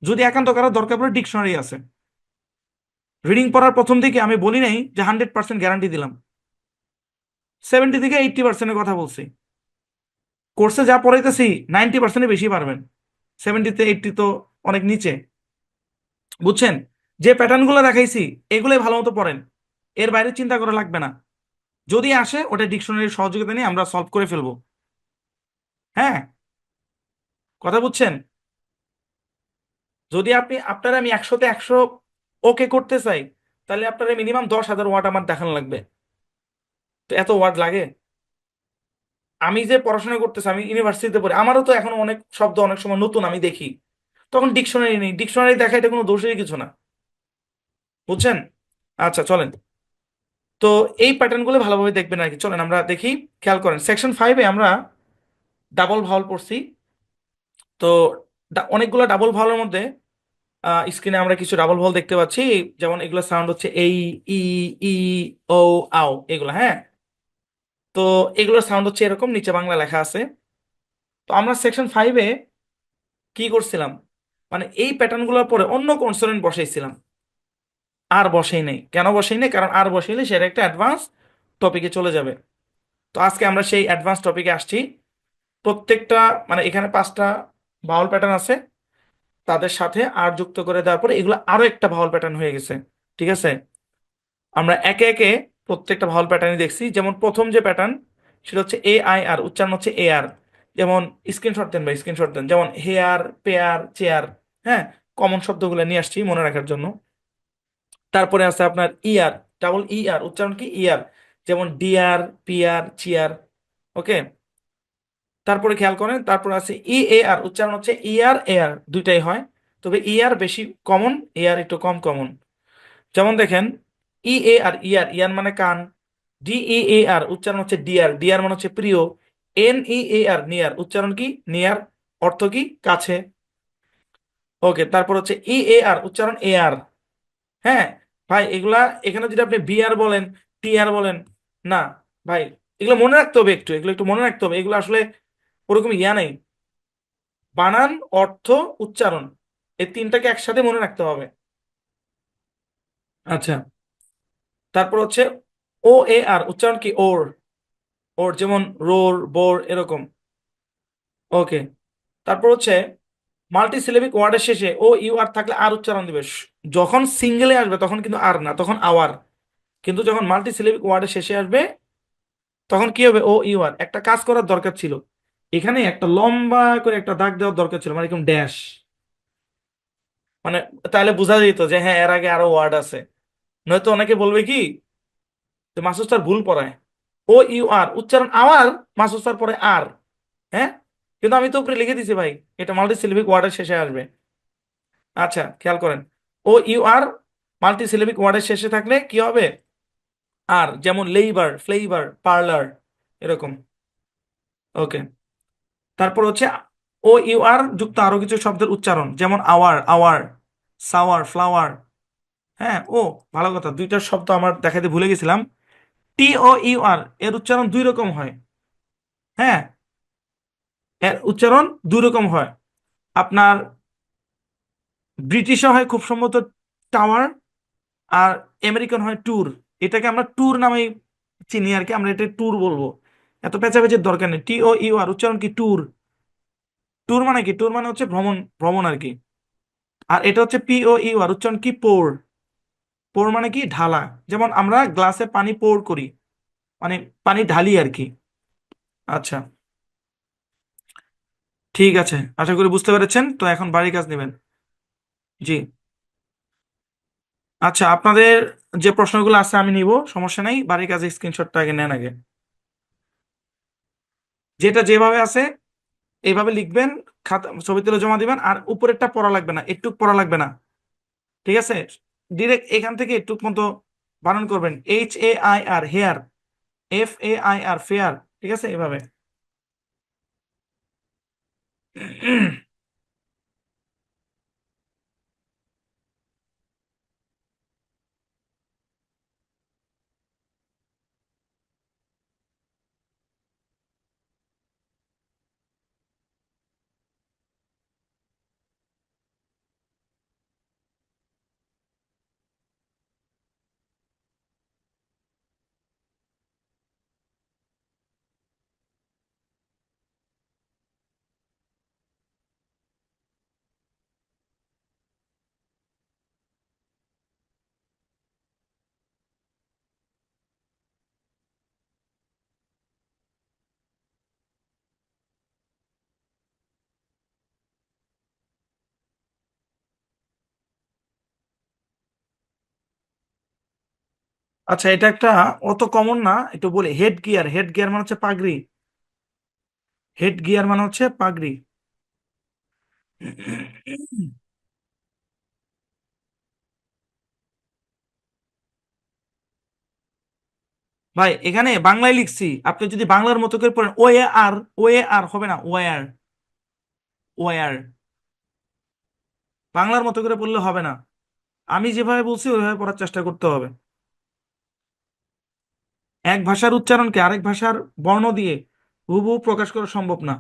যদি একান্ত কারো দরকার পড়ে, ডিকশনারি আছে। রিডিং পড়ার প্রথম দিকে আমি বলি নাই যে 100% গ্যারান্টি দিলাম, 70 থেকে 80%-এর কথা বলছি। কোর্সে যা পড়াইতেছি 90%-এর বেশি পারবেন, 70-80 তো অনেক নিচে। বুঝছেন? যে প্যাটার্নগুলো দেখাইছি, এগুলোই ভালো মতো পড়েন, এর বাইরে চিন্তা করা লাগবে না। যদি আসে ওটা ডিকশনারির সহযোগিতা নিয়ে আমরা সলভ করে ফেলবো। হ্যাঁ, কথা বুঝছেন? যদি আপনারা আমি 100-তে 100 ওকে করতে চাই, তাহলে আপনারা মিনিমাম 10,000 ওয়ার্ড আমার দেখানো লাগবে। তো এত ওয়ার্ড লাগে? আমি যে পড়াশোনা করতেছি, আমি ইউনিভার্সিটিতে পড়ি, আমারও তো এখন অনেক শব্দ অনেক সময় নতুন আমি দেখি, তখন ডিকশনারি নেই। ডিকশনারি দেখা এটা কোনো দোষেরই কিছু না। বুঝছেন? আচ্ছা চলেন, তো এই প্যাটার্নগুলো ভালোভাবে দেখবেন আর কি। চলেন আমরা দেখি। খেয়াল করেন সেকশন 5-এ আমরা ডাবল ভাওয়াল পড়ছি। তো অনেকগুলো ডাবল ভাওয়ালের মধ্যে স্ক্রিনে আমরা কিছু ডাবল ভাওয়াল দেখতে পাচ্ছি, যেমন এগুলো সাউন্ড হচ্ছে এই, ই, ই, ও, আও, এগুলো। হ্যাঁ, তো এগুলোর সাউন্ড হচ্ছে এরকম, নিচে বাংলা লেখা আছে। তো আমরা সেকশন 5-এ কি করছিলাম, মানে এই প্যাটার্নগুলোর পরে অন্য কনসোনেন্ট বসাইছিলাম। আর বসেই নেই, কেন বসেই নেই? কারণ আর বসাইলে সেটা একটা অ্যাডভান্স টপিকে চলে যাবে। তো আজকে আমরা সেই অ্যাডভান্স টপিকে আসছি। প্রত্যেকটা, মানে এখানে 5টা ভাওয়াল প্যাটার্ন আছে, তাদের সাথে আর যুক্ত করে দেওয়ার পরে এগুলো আরো একটা ভাওয়াল প্যাটার্ন হয়ে গেছে। ঠিক আছে, আমরা একে একে প্রত্যেকটা ভাওয়াল প্যাটার্নই দেখছি। যেমন প্রথম যে প্যাটার্ন, সেটা হচ্ছে এ আই আর, উচ্চারণ হচ্ছে এ আর। যেমন স্ক্রিনশট দেন বা স্ক্রিনশট দেন, যেমন হেয়ার, পেয়ার, চেয়ার। হ্যাঁ, কমন শব্দগুলো নিয়ে আসছি মনে রাখার জন্য। তারপরে আছে আপনার ইয়ার, ডাবল ই আর, উচ্চারণ কি ইয়ার, যেমন ডিয়ার, পিয়ার, চিয়ার। ওকে, তারপরে খেয়াল করেন, তারপর আছে ই এ আর, উচ্চারণ হচ্ছে ইয়ার এয়ার, দুইটাই হয়, তবে ইয়ার বেশি কমন, এয়ার একটু কম কমন। যেমন দেখেন, ই এ আর, ইয়ার, ইয়ার মানে কান। ডি ই এ আর, উচ্চারণ হচ্ছে ডিয়ার, ডিয়ার মানে হচ্ছে প্রিয়। N E A R, near, উচ্চারণ কি নিয়ার, অর্থ কি কাছে। ওকে, তারপর হচ্ছে ই এ আর, উচ্চারণ এ আর। হ্যাঁ ভাই, এগুলা এখানে যদি আপনি বিআর বলেন, টি আর বলেন, না ভাই, এগুলো মনে রাখতে হবে, একটু এগুলো একটু মনে রাখতে হবে, এগুলো আসলে ওরকম ইয়া নেই। বানান, অর্থ, উচ্চারণ, এই তিনটাকে একসাথে মনে রাখতে হবে। আচ্ছা, তারপর হচ্ছে ও এ আর, উচ্চারণ কি ওর, ওর, যেমন রোর, বোর, এরকম। ওকে, তারপর হচ্ছে মাল্টি সিলেবিক ওয়ার্ডের শেষে ও ইউ আর থাকলে আর উচ্চারণ দিবে। যখন সিঙ্গেলে আসবে তখন কিন্তু আর না, তখন আওয়ার। কিন্তু যখন মাল্টি সিলেবিক ওয়ার্ডের শেষে আসবে তখন কি হবে? ও ইউ আর। একটা কাজ করার দরকার ছিল, এখানে একটা লম্বা করে একটা দাগ দেওয়ার দরকার ছিল, মানে এরকম ড্যাশ, মানে তাহলে বোঝা যেত যে হ্যাঁ এর আগে আরো ওয়ার্ড আছে। নয়তো অনেকে বলবে কি, যে মাসুদ স্যার ভুল পড়ায়, ও ইউ আর উচ্চারণ আওয়ার, মাসুদ স্যার পড়ে আর। হ্যাঁ, কিন্তু আমি তো উপরে লিখে দিছি ভাই, এটা মাল্টি সিলেবিক ওয়ার্ডের শেষে আসবে। আচ্ছা, খেয়াল করেন, ও ইউ আর মাল্টি সিলেবিক ওয়ার্ডের শেষে থাকলে কি হবে? আর, যেমন লেইবার, ফ্লেইবার, পার্লার, এরকম। ওকে, তারপর হচ্ছে ও ইউ আর যুক্ত আরো কিছু শব্দের উচ্চারণ, যেমন আওয়ার, আওয়ার, সাওয়ার, ফ্লাওয়ার। হ্যাঁ, ও ভালো কথা, দুইটা শব্দ আমার দেখাতে ভুলে গেছিলাম। টি ও ইউ আর এর উচ্চারণ দুই রকম হয়। হ্যাঁ, এর উচ্চারণ দুই রকম হয়। আপনার ব্রিটিশও হয় খুব সম্ভবত টাওয়ার, আর আমেরিকান হয় ট্যুর। এটাকে আমরা ট্যুর নামে চিনি আর কি, আমরা এটা ট্যুর বলবো। এত পেঁচাপেচির দরকার নেই। টি ও ইউ আর উচ্চারণ কি ট্যুর। ট্যুর মানে কি? ট্যুর মানে হচ্ছে ভ্রমণ, ভ্রমণ আর কি। আর এটা হচ্ছে পি ও ইউ আর, উচ্চারণ কি পোর। পোর মানে কি ঢালা, যেমন আমরা গ্লাসে পানি পোর করি, মানে পানি ঢালি আর কি। আচ্ছা, ঠিক আছে, আশা করি বুঝতে পেরেছেন। তো এখন বাড়ির কাজ নেবেন। জি, আচ্ছা, আপনাদের যে প্রশ্নগুলো আছে আমি নিব, সমস্যা নাই। বাড়ির কাজে স্ক্রিনশটটা আগে নেন আগে, যেটা যেভাবে আছে এইভাবে লিখবেন, খাতা ছবি তুলে জমা দিবেন। আর উপরেরটা পড়া লাগবে না, একটু পড়া লাগবে না। ঠিক আছে, ডিরেক্ট এখান থেকে একটু মতো বানান করবেন, H A I R hair, F A I R fair. ঠিক আছে, এভাবে। আচ্ছা, এটা একটা অত কমন না, একটু বলি। হেড গিয়ার, হেড গিয়ার মানে হচ্ছে পাগড়ি। হেড গিয়ার মানে হচ্ছে পাগড়ি। ভাই এখানে বাংলায় লিখছি, আপনি যদি বাংলার মতো করে পড়েন, ও এ আর, ও এ আর হবে না, ওয়ার, ওয়ার। বাংলার মতো করে পড়লে হবে না, আমি যেভাবে বলছি ওইভাবে পড়ার চেষ্টা করতে হবে। এক ভাষার উচ্চারণকে আরেক ভাষার বর্ণ দিয়ে হুবহু প্রকাশ করা সম্ভব না।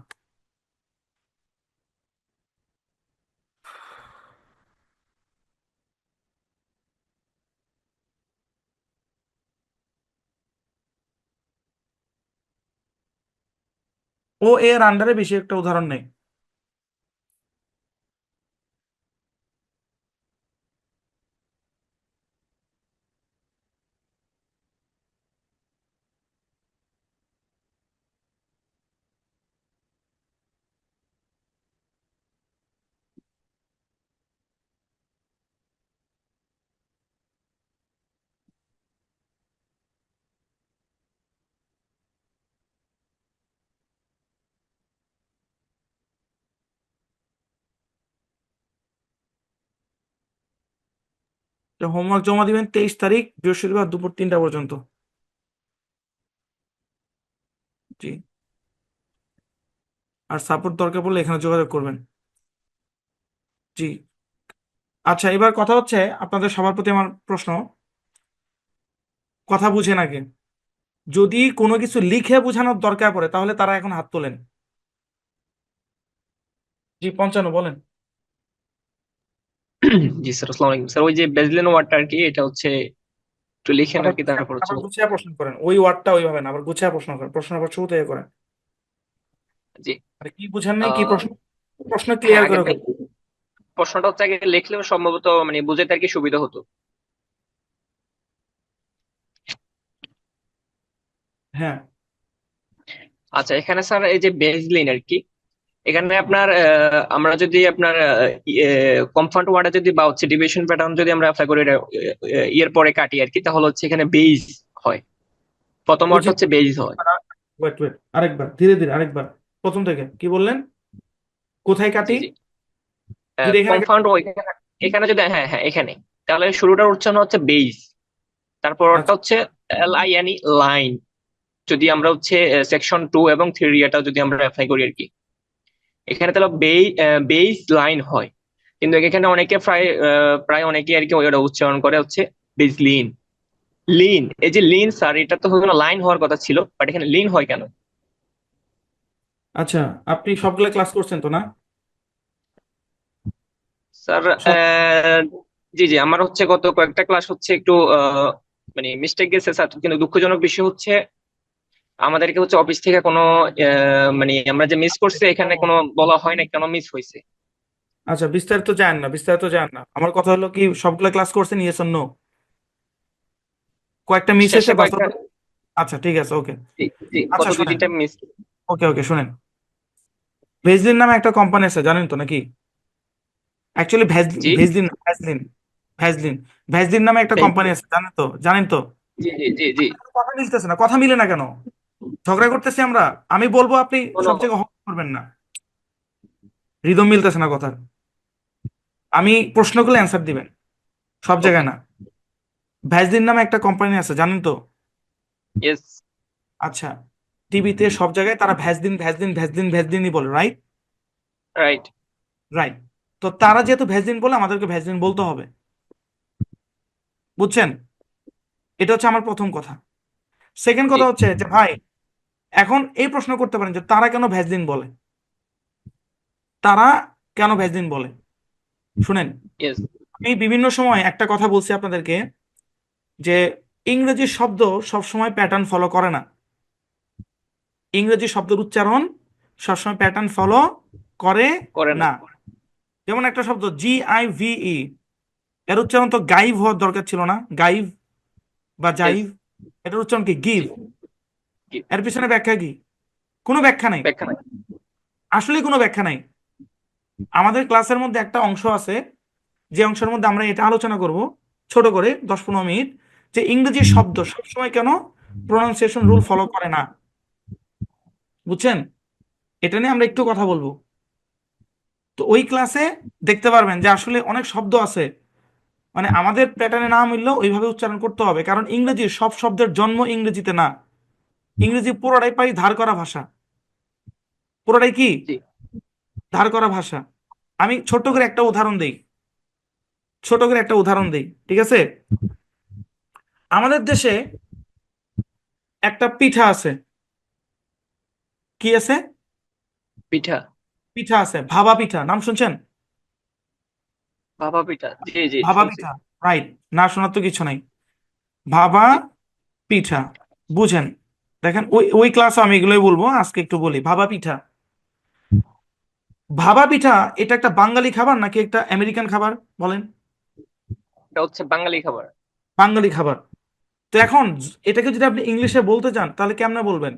ও এর আন্ডারে বেশি একটা উদাহরণ নেই। হোমওয়ার্ক জমা দিবেন 23 তারিখ বৃহস্পতিবার দুপুর 3টা পর্যন্ত। জি। আর সাপোর্ট দরকার পড়লে এখানে যোগাযোগ করবেন। জি। আচ্ছা, এবার কথা হচ্ছে আপনাদের সবার প্রতি আমার প্রশ্ন, কথা বুঝেন আগে। যদি কোনো কিছু লিখে বোঝানোর দরকার পড়ে তাহলে তারা এখন হাত তোলেন। জি, 55 বলেন। জি স্যার, আসসালামু আলাইকুম স্যার। ওই যে বেজলিন ওয়ার্ডটা আর কি, এটা হচ্ছে একটু লিখেন আর আবার কি, তারপর হচ্ছে। আবার গুছিয়ে প্রশ্ন করেন, ওই ওয়ার্ডটা ওইভাবে না, আবার গুছিয়ে প্রশ্ন করেন, প্রশ্ন আবার শুরু থেকে করেন। জি। আরে কি বুঝেন নাই, কি আহ প্রশ্ন, প্রশ্ন হ্যাঁ, ক্লিয়ার আগে করে ভাই করেন। প্রশ্নটা হচ্ছে আগে লিখলেও সম্ভবত মানে বুঝাতে আর কি সুবিধা হতো। হ্যাঁ। আচ্ছা, এখানে স্যার এই যে বেজলিন আর কি, এখানে আপনার আমরা যদি আপনার কম্পাউন্ড ওয়ার্ডে যদি বা হচ্ছে ডিভিশন প্যাটার্ন যদি আমরা অ্যাপ্লাই করি, এটা ইয়ের পরে কাটি আর কি, তাহলে হচ্ছে এখানে বেজ হয়। প্রথম ওয়ার্ডটা বুঝি। হচ্ছে বেজ হয়। ওয়েট ওয়েট, আরেকবার ধীরে ধীরে, আরেকবার প্রথম থেকে কি বললেন, কোথায় জি কাটি? জি। যদি এখানে কম্পাউন্ড এখানে, এখানে যদি, হ্যাঁ হ্যাঁ এখানে, তাহলে শুরুটার উচ্চারণ হচ্ছে বেজ, তারপরটা আচ্ছা হচ্ছে LINE লাইন। যদি আমরা হচ্ছে সেকশন 2 এবং 3 এটা যদি আমরা অ্যাপ্লাই করি আর কি, এখানে তাহলে বেজ লাইন হয়। কিন্তু এখানে অনেকে প্রায় অনেকে আর কি ওটা উচ্চারণ করে হচ্ছে বেজলিন। লিন, এই যে লিন স্যার, এটা তো হলো লাইন হওয়ার কথা ছিল, বাট এখানে লিন হয় কেন? আচ্ছা, আপনি সবগুলো ক্লাস করছেন তো না? স্যার সব। জি জি, আমার হচ্ছে গত কয়েকটা ক্লাস হচ্ছে একটু মানে মিস্টেক গেছে স্যার, কিন্তু দুঃখজনক বিষয় হচ্ছে আমাদেরকে হচ্ছে অফিস থেকে কোনো মানে আমরা যে মিস করছি এখানে কোনো বলা হয় না কেন মিস হয়েছে। আচ্ছা, বিস্তারিত জানেন না, বিস্তারিত জানেন না, আমার কথা হলো কি সবগুলো ক্লাস করছেন, ইয়েস অর নো? কয়েকটা মিস হয়েছে শেষে বাস্তব। কয়েকটা, আচ্ছা ঠিক আছে, ওকে। জি জি, আচ্ছা গত দুই শুনেন, তিনটা মিস। ওকে ওকে শুনেন। ভেজলিন নামে একটা কোম্পানি আছে, জানেন তো নাকি? অ্যাকচুয়ালি জি ভেজলিন না, ভ্যাজলিন। ভ্যাজলিন। ভ্যাজলিন নামে একটা কোম্পানি আছে, জানেন তো, জানেন তো? জি জি জি জি। কথা মিলতেছে না, কথা মিলে না কেন? ঝগড়া করতেছি আমরা। আমি বলবো, আপনি কোনো, সব জায়গায় হক করবেন না। রিদম মিলতেছে না কথার। আমি প্রশ্ন করলে অ্যান্সার দিবেন, সব ওকে, জায়গায় না। ভ্যাজলিন নামে একটা কোম্পানি আছে, জানেন তো? ইয়েস, আচ্ছা। টিভিতে সব জায়গায় তারা ভ্যাজলিন ভ্যাজলিন ভ্যাজলিন ভ্যাজলিনই বলে, রাইট? রাইট। রাইট। তো তারা যেহেতু ভ্যাজলিন বলে, আমাদেরকে ভ্যাজলিন বলতে হবে। বুঝছেন? এটা হচ্ছে আমার প্রথম কথা। সেকেন্ড জি কথা হচ্ছে যে ভাই, এখন এই প্রশ্ন করতে পারেন যে তারা কেন ভ্যাজলিন বলে, তারা কেন ভ্যাজলিন বলে। শুনেন, ইয়েস। আমি বিভিন্ন সময় একটা কথা বলছি আপনাদেরকে, যে ইংরেজি শব্দ সবসময় প্যাটার্ন ফলো করে না। ইংরেজি শব্দের উচ্চারণ সবসময় প্যাটার্ন ফলো করে করে না। না। যেমন একটা শব্দ GIVE, এর উচ্চারণ তো গাইভ হওয়ার দরকার ছিল না, গাইভ বা ইয়েস। জাইভ। এটার উচ্চারণ কি? গিভ। জি জি। এর পিছনে ব্যাখ্যা কি? কোনো ব্যাখ্যা নাই, ব্যাখ্যা নাই। আসলে কোনো ব্যাখ্যা নাই। আমাদের ক্লাসের মধ্যে একটা অংশ আছে, যে অংশের মধ্যে আমরা এটা আলোচনা করব ছোট করে 10-15 মিনিট, যে ইংরেজি শব্দ সবসময় কেন প্রোনাউন্সিয়েশন রুল ফলো করে না। বুঝছেন? এটা নিয়ে আমরা একটু কথা বলবো। তো ওই ক্লাসে দেখতে পারবেন যে আসলে অনেক শব্দ আছে, মানে আমাদের প্যাটার্নে না মিললেও ওইভাবে উচ্চারণ করতে হবে, কারণ ইংরেজির সব শব্দের জন্ম ইংরেজিতে না। ইংরেজি পুরোটাই পাই ধার করা ভাষা। পুরোটাই কি? জি ধার করা ভাষা। আমি ছোট্ট করে একটা উদাহরণ দেই, ছোট করে একটা উদাহরণ দেই, ঠিক আছে? আমাদের দেশে একটা পিঠা আছে। কি আছে? পিঠা। পিঠা আছে, ভাবা পিঠা, নাম শুনছেন? ভাপা পিঠা, জি জি ভাবা শুনছি। পিঠা, রাইট। না শোনার তো কিছু নাই। ভাবা পিঠা, বুঝেন, দেখেন ওই ওই ক্লাসে আমি এগুলোই বলবো, আজকে একটু বলি ভাবা পিঠা। ভাবা পিঠা এটা একটা বাঙালি খাবার নাকি একটা আমেরিকান খাবার বলেন? এটা হচ্ছে বাঙালি খাবার। বাঙালি খাবার। তো এখন এটাকে যদি আপনি ইংলিশে বলতে চান তাহলে কেমনে বলবেন?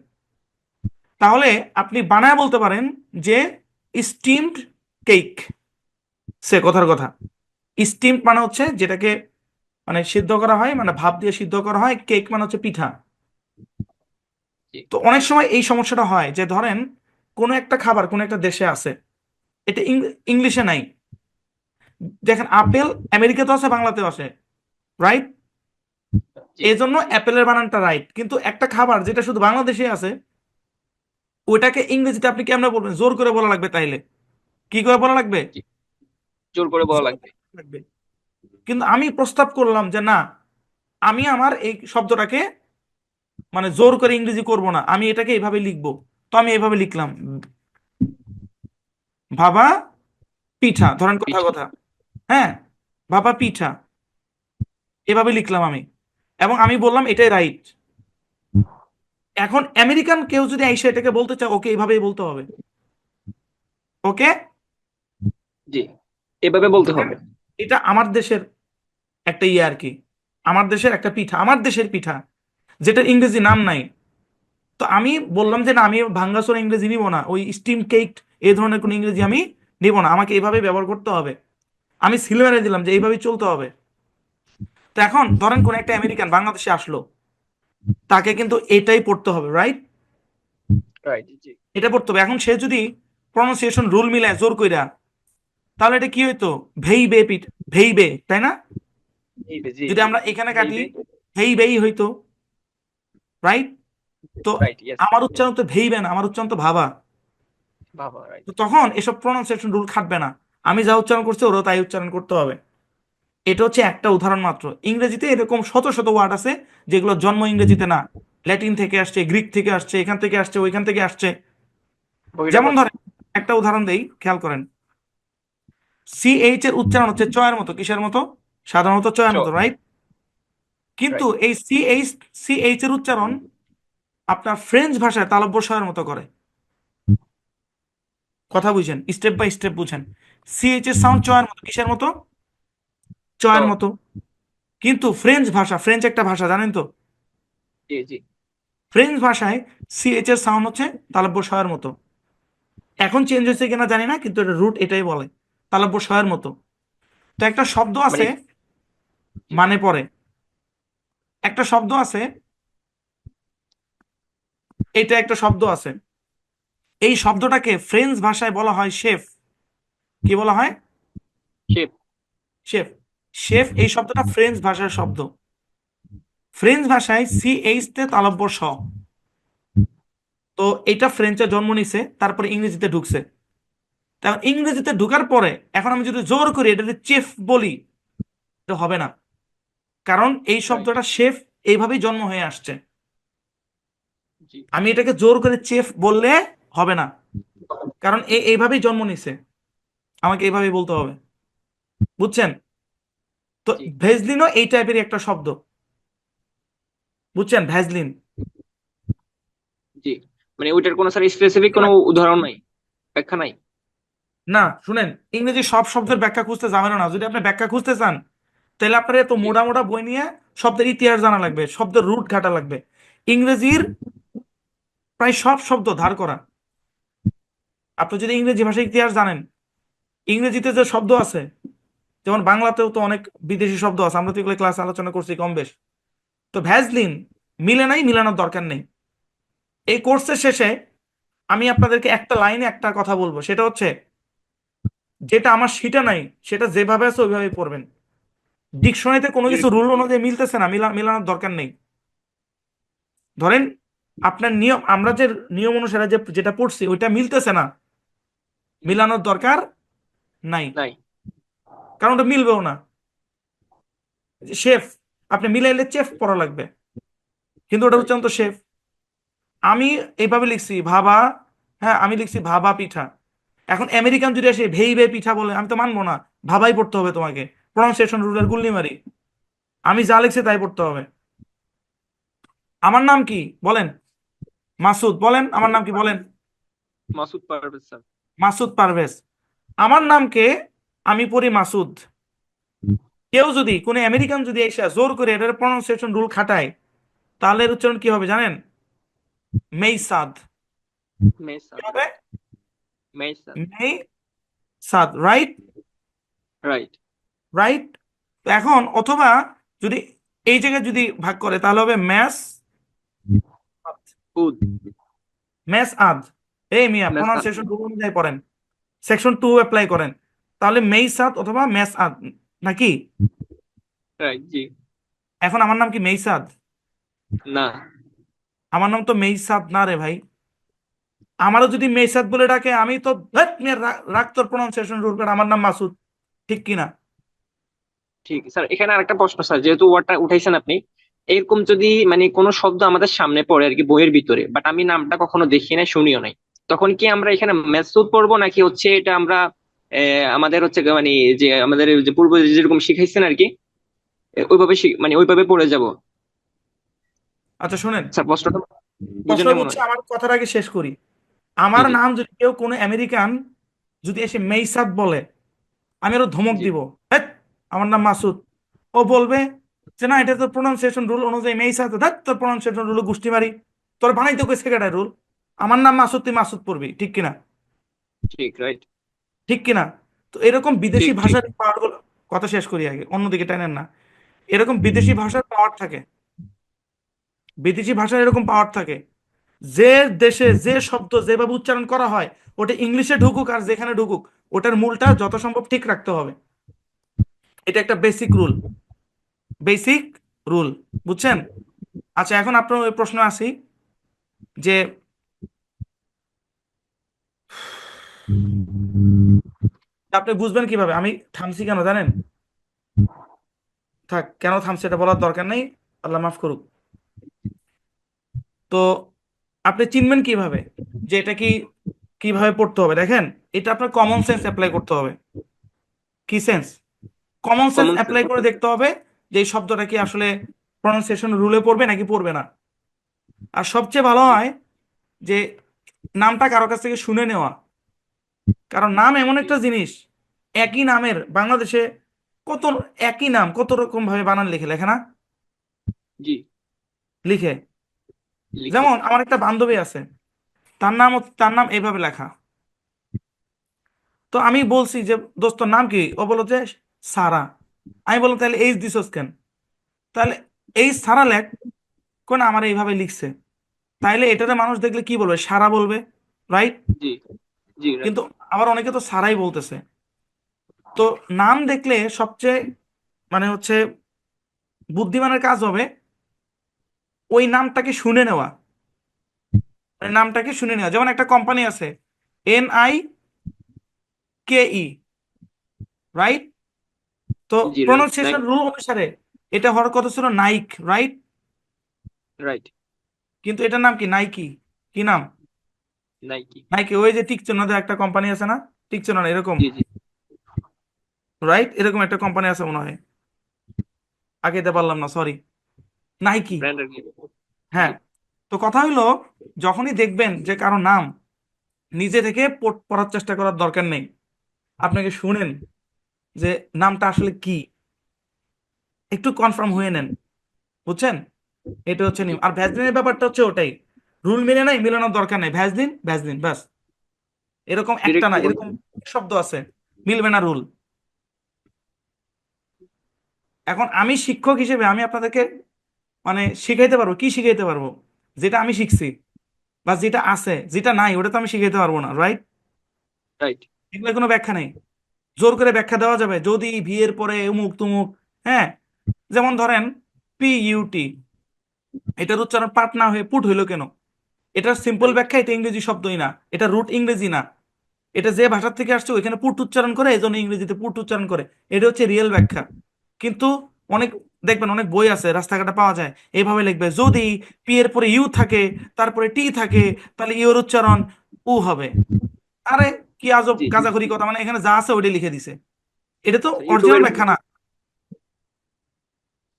তাহলে আপনি বানায় বলতে পারেন যে স্টিমড কেক। সে কথার কথা, স্টিমড মানে হচ্ছে যেটাকে মানে সিদ্ধ করা হয়, মানে ভাপ দিয়ে সিদ্ধ করা হয়, কেক মানে হচ্ছে পিঠা। জি তো অনেক সময় এই সমস্যাটা হয় যে ধরেন কোনো একটা খাবার কোনো একটা দেশে আছে, এটা ইংলিশে নাই। দেখেন আপেল আমেরিকাতেও আছে, বাংলাতেও আছে, রাইট? জি এই জন্য অ্যাপেলের বানানটা রাইট, কিন্তু একটা খাবার যেটা শুধু বাংলাদেশে আছে ওটাকে ইংরেজিতে আপনি কেমনে বলবেন? জোর করে বলা লাগবে তাইলে। কি করে বলা লাগবে? জি, জোর করে বলা জোর লাগবে। করে বলা লাগবে। কিন্তু আমি প্রস্তাব করলাম যে না, আমি আমার এই শব্দটাকে মানে জোর করে ইংরেজি করব না, আমি এটাকে এইভাবে লিখবো। তো আমি এইভাবে লিখলাম, ভাবা পিঠা, ধরেন কথা পিঠা। কথা, হ্যাঁ, ভাবা পিঠা, এভাবে লিখলাম আমি, এবং আমি বললাম এটাই রাইট। এখন আমেরিকান কেউ যদি এসে এটাকে বলতে চায়, ওকে এইভাবেই বলতে হবে। ওকে, জি, এভাবে বলতে ধরেন হবে। এটা আমার দেশের একটা ইয়ে আর কি, আমার দেশের একটা পিঠা, আমার দেশের পিঠা, যেটা ইংরেজি নাম নাই। তো আমি বললাম যে না, আমি ভাঙ্গাচোরা ইংরেজি নিব না, ওই স্টিম কেক এই ধরনের কোনো ইংরেজি আমি নিব না, আমাকে এইভাবে ব্যবহার করতে হবে। আমি সিল মেরে দিলাম যে এইভাবেই চলতে হবে। তো এখন ধরেন কোন একটা আমেরিকান বাংলাদেশে আসলো, তাকে কিন্তু এটাই পড়তে হবে, রাইট? রাইট। জি এটা পড়তে হবে। এখন সে যদি প্রনাউন্সিয়েশন রুল মিলায় জোর কইরা, তাহলে এটা কি হইতো? ভেই বে পিঠ, ভেই বে, তাই না? এইবে, জি যদি জি। আমরা এখানে কাটি, এইবে। ভেই বেই হইতো, রাইট? তো রাইট, ইয়েস। আমার উচ্চারণ তো ভেইবে না, আমার উচ্চারণ তো ভাবা। বাবা, রাইট। তো তখন এসব প্রনাউন্সিয়েশন রুল খাটবে না, আমি যা উচ্চারণ করছি ওরাও তাই উচ্চারণ করতে হবে। এটা হচ্ছে একটা উদাহরণ মাত্র। ইংরেজিতে এরকম শত শত ওয়ার্ড আছে যেগুলো জন্ম ইংরেজিতে না, ল্যাটিন থেকে আসছে, গ্রিক থেকে আসছে, এখান থেকে আসছে, ওইখান থেকে আসছে। যেমন বহিরাগত। ধরেন একটা উদাহরণ দেই, খেয়াল করেন। সিএইচ এর উচ্চারণ হচ্ছে চয়ের মতো, কিসের মতো? সাধারণত চ। চয়ের মতো, রাইট? কিন্তু রাইট। এই সিএইচ এর উচ্চারণ আপনার ফ্রেঞ্চ ভাষায় তালব্য শ এর মতো করে। কথা বুঝেন, স্টেপ বাই স্টেপ বুঝেন। সিএইচ এর সাউন্ড চয়ের মতো, কিসের মতো? চ। চয়ের মতো। কিন্তু ফ্রেঞ্চ ভাষা, ফ্রেঞ্চ একটা ভাষা জানেন তো? জি জি। ফ্রেঞ্চ ভাষায় সিএইচ এর সাউন্ড হচ্ছে তালব্য শ এর মতো। এখন চেঞ্জ হয়েছে কিনা জানি না, কিন্তু এটা রুট এটাই বলে, তালব্য শ এর মতো। তো একটা শব্দ মানে আছে, জি। মানে পড়ে, একটা শব্দ আছে, এটা একটা শব্দ আছে, এই শব্দটাকে ফ্রেঞ্চ ভাষায় বলা হয় শেফ। কি বলা হয়? শেপ। শেফ। শেফ এই শব্দটা ফ্রেঞ্চ ভাষার শব্দ। ফ্রেঞ্চ ভাষায় সিএইচ তে তালব্য শ। তো এটা ফ্রেঞ্চে জন্ম নিছে, তারপরে ইংরেজিতে ঢুকছে। তখন ইংরেজিতে ঢুকার পরে এখন আমি যদি জোর করি এটাকে চেফ বলি, এটা হবে না। কারণ এই রাইট। শব্দটা শেফ এইভাবেই জন্ম হয়ে আসছে। জি আমি এটাকে জোর করে চেফ বললে হবে না, কারণ এইভাবেই জন্ম নিছে, আমাকে এইভাবেই বলতে হবে। বুঝছেন? তো জি ভেজলিনও এই টাইপেরই একটা শব্দ। বুঝছেন ভ্যাজলিন? জি। মানে ওইটার কোনো স্যার স্পেসিফিক কোনো উদাহরণ নাই, ব্যাখ্যা নাই? না শুনেন, ইংরেজি সব শব্দের ব্যাখ্যা খুঁজতে যাবেন না। যদি আপনি ব্যাখ্যা খুঁজতে চান তাহলে আপনার এত জি মোটা মোটা বই নিয়ে শব্দের ইতিহাস জানা লাগবে, শব্দের রুট ঘাটা লাগবে। ইংরেজির প্রায় সব শব্দ ধার করা। আপনি যদি ইংরেজি ভাষার ইতিহাস জানেন, ইংরেজিতে যে শব্দ আছে, যেমন বাংলাতেও তো অনেক বিদেশি শব্দ আছে, আমরা তো এগুলো ক্লাসে আলোচনা করছি কম বেশ। তো ভ্যাজলিন মিলে নাই, মিলানোর দরকার নেই। এই কোর্সের শেষে আমি আপনাদেরকে একটা লাইনে একটা কথা বলবো, সেটা হচ্ছে যেটা আমার সেটা নাই সেটা যেভাবে আছে ওইভাবেই পড়বেন। ডিকশনারিতে কোনো কিছু রুল অনুযায়ী মিলতেছে না, মিলানোর দরকার নেই। ধরেন আপনার নিয়ম, আমরা যে নিয়ম অনুসারে যে যেটা পড়ছি ওইটা মিলতেছে না, মিলানোর দরকার নাই, নাই। কারণ ওটা মিলবেও না। শেফ, আপনি মিলাইলে চেফ পড়া লাগবে, কিন্তু ওটা রাইট। উচ্চারণ তো শেফ। আমি এইভাবে লিখছি ভাবা, হ্যাঁ আমি লিখছি ভাবা পিঠা। এখন আমেরিকান যদি এসে ভেই বে পিঠা বলে, আমি তো মানবো না, ভাবাই পড়তে হবে তোমাকে, প্রনাউন্সিয়েশন রুলের গুল্লি মারি, আমি যা লিখছি তাই পড়তে হবে। আমার নাম কি বলেন? মাসুদ বলেন, আমার নাম কি বলেন? মাসুদ পারভেজ স্যার। মাসুদ পারভেজ। আমার নামকে আমি পড়ি মাসুদ। কেউ যদি কোনো আমেরিকান যদি এসে জোর করে এটার প্রনাউন্সিয়েশন রুল খাটায়, তাহলে এর উচ্চারণ কি হবে জানেন? মেইসাদ। কি মেসাদ। হবে? মেসাদ। মেইসাদ, রাইট? রাইট। রাইট। তো এখন অথবা যদি এই জায়গায় যদি ভাগ করে তাহলে হবে ম্যাস উদ। ম্যাস আদ। এই মিয়া মেসাদ। প্রনাউন্সিয়েশন রুল অনুযায়ী পড়েন, সেকশন 2 অ্যাপ্লাই করেন। তাহলে মেইসাদ অথবা ম্যাস আদ, নাকি? রাইট, জি। এখন আমার নাম কি মেইসাদ? না। আমার নাম তো মেইসাদ না রে ভাই। আমারও যদি মেইসাদ বলে ডাকে আমি তো ধ্যাৎ মিয়া, রাখ তোর প্রনাউন্সিয়েশন রুল, আমার নাম মাসুদ। ঠিক কিনা? ঠিক স্যার, এখানে আরেকটা প্রশ্ন স্যার, যেহেতু ওয়ার্ডটা উঠাইছেন আপনি, এরকম যদি মানে কোনো শব্দ আমাদের সামনে পড়ে আর কি বইয়ের ভিতরে, বাট আমি নামটা কখনো দেখি নাই, শুনিও নাই, তখন কি আমরা এখানে মেসুদ পড়বো, নাকি হচ্ছে এটা আমরা আমাদের হচ্ছে মানে যে আমাদের যে পূর্ব যেরকম শিখাইছেন আর কি, ওইভাবে মানে ওইভাবে পড়ে যাব? আচ্ছা শোনেন, স্যার প্রশ্নটা বুঝেন প্রশ্ন না মনে হচ্ছে, হয়। আমার কথাটা আগে শেষ করি। জি আমার জি। নাম যদি কেউ কোনো আমেরিকান যদি এসে মেইসাদ বলে, আমি আরো ধমক জি দিব, "হেৎ, আমার নাম মাসুদ।" ও বলবে যে না, এটা তো প্রোনাউন্সিয়েশন রুল অনুযায়ী মেইসাদ, ধ্যাৎ তোর প্রোনাউন্সিয়েশন রুল গুষ্টি মারি, তোর বানাইতে কই সেক্রেটারি রুল। আমার নাম মাসুদ, তুই মাসুদ পড়বি, ঠিক কিনা? ঠিক। রাইট। ঠিক কিনা? তো এরকম বিদেশি ঠিক ঠিক। ভাষার পাওয়ার গুলো, কথা শেষ করি আগে, অন্যদিকে টানেন না। এরকম বিদেশি ভাষার পাওয়ার থাকে, বিদেশি ভাষার এরকম পাওয়ার থাকে। যে দেশে যে শব্দ যেভাবে উচ্চারণ করা হয়, ওটা ইংলিশে ঢুকুক আর যেখানে ঢুকুক, ওটার মূলটা যত সম্ভব ঠিক রাখতে হবে। এটা একটা বেসিক রুল, বেসিক রুল, বুঝছেন? আচ্ছা, এখন আপনার ওই প্রশ্ন আসি যে আপনি বুঝবেন কিভাবে আমি থামছি কেন জানেন? থাক, কেন থামছি এটা বলার দরকার নেই, আল্লাহ মাফ করুক। তো আপনি চিনবেন কিভাবে যে এটা কি, কিভাবে পড়তে হবে? দেখেন, এটা আপনার কমন সেন্স অ্যাপ্লাই করতে হবে। কি sense? Common sense common sense. Apply করে দেখতে হবে যে এই শব্দটা কি আসলে প্রনাউন্সিয়েশন রুলে পড়বে নাকি পড়বে না। আর সবচেয়ে ভালো হয় যে নামটা কারো কাছ থেকে শুনে নেওয়া। কারণ নাম এমন একটা জিনিস, একই নামের বাংলাদেশে কত, একই নাম কত রকম ভাবে বানান লিখে, লেখে না? জি। লিখে। লিখে। যেমন আমার একটা বান্ধবী আছে, তার নাম এইভাবে লেখা। তো আমি বলছি যে দোস্ত নাম কি? ও বললো যে সারা। আমি বললাম তাহলে এইচ দিছস কেন? তাহলে এই সারা লেখ। কোন আমার এইভাবে লিখছে, তাইলে এটাতে মানুষ দেখলে কি বলবে? সারা বলবে, রাইট? জি জি। রাইট। কিন্তু আবার অনেকে তো সারাই বলতেছে। তো নাম দেখলে সবচেয়ে মানে হচ্ছে বুদ্ধিমানের কাজ হবে ওই নামটাকে শুনে নেওয়া, মানে নামটাকে শুনে নেওয়া। যেমন একটা কোম্পানি আছে, NIKE, রাইট? তো জি। রাইট। প্রোনাউন্সিয়েশন রুল অনুসারে এটা হওয়ার কথা ছিল নাইক, রাইট? রাইট। কিন্তু এটার নাম কি? নাইকি। কি নাম? নাইকি। নাইকি। ওই যে টিক চিহ্ন দেওয়া একটা কোম্পানি আছে না, টিক চিহ্ন না, এরকম, জি জি। রাইট? এরকম একটা কোম্পানি আছে মনে হয়, আগে দিতে পারলাম না, সরি। নাইকি। ব্র্যান্ডের কি? জি। হ্যাঁ। তো কথা হইলো, যখনই দেখবেন যে কারো নাম, নিজে থেকে পড়ার চেষ্টা করার দরকার নেই, আপনাকে শুনেন যে নামটা আসলে কি, একটু কনফার্ম জি হয়ে নেন, বুঝছেন? এটা হচ্ছে জি। নিয়ম। আর ভ্যাসলিনের ব্যাপারটা হচ্ছে ওটাই, রুল মেনে নাই, মেলানোর দরকার নেই, ভ্যাসলিন ভ্যাসলিন ব্যাস। এরকম একটা না, ডিরেক্টলি বলতে। এরকম শব্দ আছে, মিলবে না রুল। এখন আমি শিক্ষক হিসেবে আমি আপনাদেরকে মানে শিখাইতে পারবো, কি শিখাইতে পারবো? যেটা আমি শিখছি বা যেটা আছে, যেটা নাই ওটা তো আমি শিখাইতে পারবো না, রাইট? রাইট। এগুলো কোনো ব্যাখ্যা নেই। জোর করে ব্যাখ্যা দেওয়া যাবে যদি বিয়ের পরে উমুক তুমুক, হ্যাঁ? যেমন ধরেন PUT, এটার উচ্চারণ পাট না হয়ে পুট হইলো কেন? এটার সিম্পল রাইট। ব্যাখ্যা, এটা ইংরেজি শব্দই না, এটা রুট ইংরেজি না। এটা যে ভাষার থেকে আসছে ওইখানে পুট উচ্চারণ করে, এই জন্য ইংরেজিতে পুট উচ্চারণ করে। এটা হচ্ছে রিয়েল ব্যাখ্যা। কিন্তু অনেক, দেখবেন অনেক বই আছে রাস্তাঘাটে পাওয়া যায়, এইভাবে লিখবে যদি পি এর পরে ইউ থাকে, তারপরে টি থাকে, তাহলে ইউর উচ্চারণ উ হবে। আরে কি আজব জি জি। গাঁজাখুরি কথা, মানে এখানে যা আছে ওইটাই লিখে দিছে, এটা তো স্যার অরিজিনাল ইউটিউবের। ব্যাখ্যা না।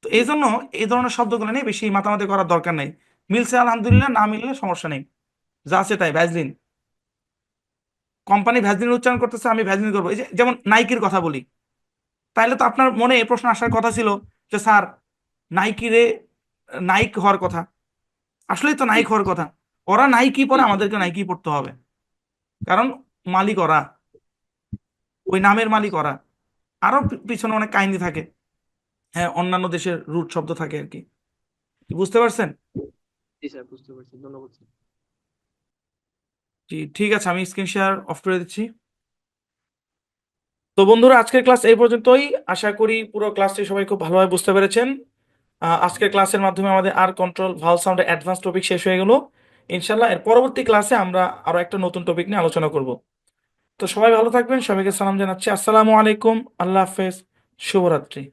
তো জি। এই জন্য এই ধরনের শব্দগুলো নিয়ে বেশি মাতামাতি করার দরকার নেই। মিলছে আলহামদুলিল্লাহ, না মিললে সমস্যা নেই, যা আছে তাই। ভ্যাজলিন, কোম্পানি ভ্যাজলিন উচ্চারণ করতেছে, আমি ভ্যাজলিন করবো। এই যে যেমন নাইকির কথা বলি, তাইলে তো আপনার মনে এই প্রশ্ন আসার কথা ছিল যে স্যার, নাইকি রে, নাইক হওয়ার কথা, আসলেই তো জি নাইক হওয়ার কথা। ওরা নাইকি জি পরে জি আমাদেরকে নাইকি পড়তে হবে, কারণ মালিক ওরা, ওই নামের মালিক ওরা। আরো পিছনে অনেক কাহিনী থাকে, হ্যাঁ, অন্যান্য দেশের রুট শব্দ থাকে আর কি। বুঝতে পারছেন? জি স্যার, বুঝতে পারছি, ধন্যবাদ স্যার। জি ঠিক আছে, আমি স্ক্রিন শেয়ার অফ করে দিচ্ছি। তো বন্ধুরা, আজকের ক্লাস এই পর্যন্তই। আশা করি পুরো ক্লাসটি সবাই খুব ভালোভাবে বুঝতে পেরেছেন। আজকের ক্লাসের মাধ্যমে আমাদের আর কন্ট্রোল ভাওয়াল সাউন্ডের অ্যাডভান্স টপিক শেষ হয়ে গেল। ইনশাল্লাহ এর পরবর্তী ক্লাসে আমরা আরো একটা নতুন টপিক নিয়ে আলোচনা করব। তো সবাই ভালো থাকবেন, সবাইকে সালাম জানাচ্ছি। আসসালামু আলাইকুম, আল্লাহ হাফেজ, শুভরাত্রি।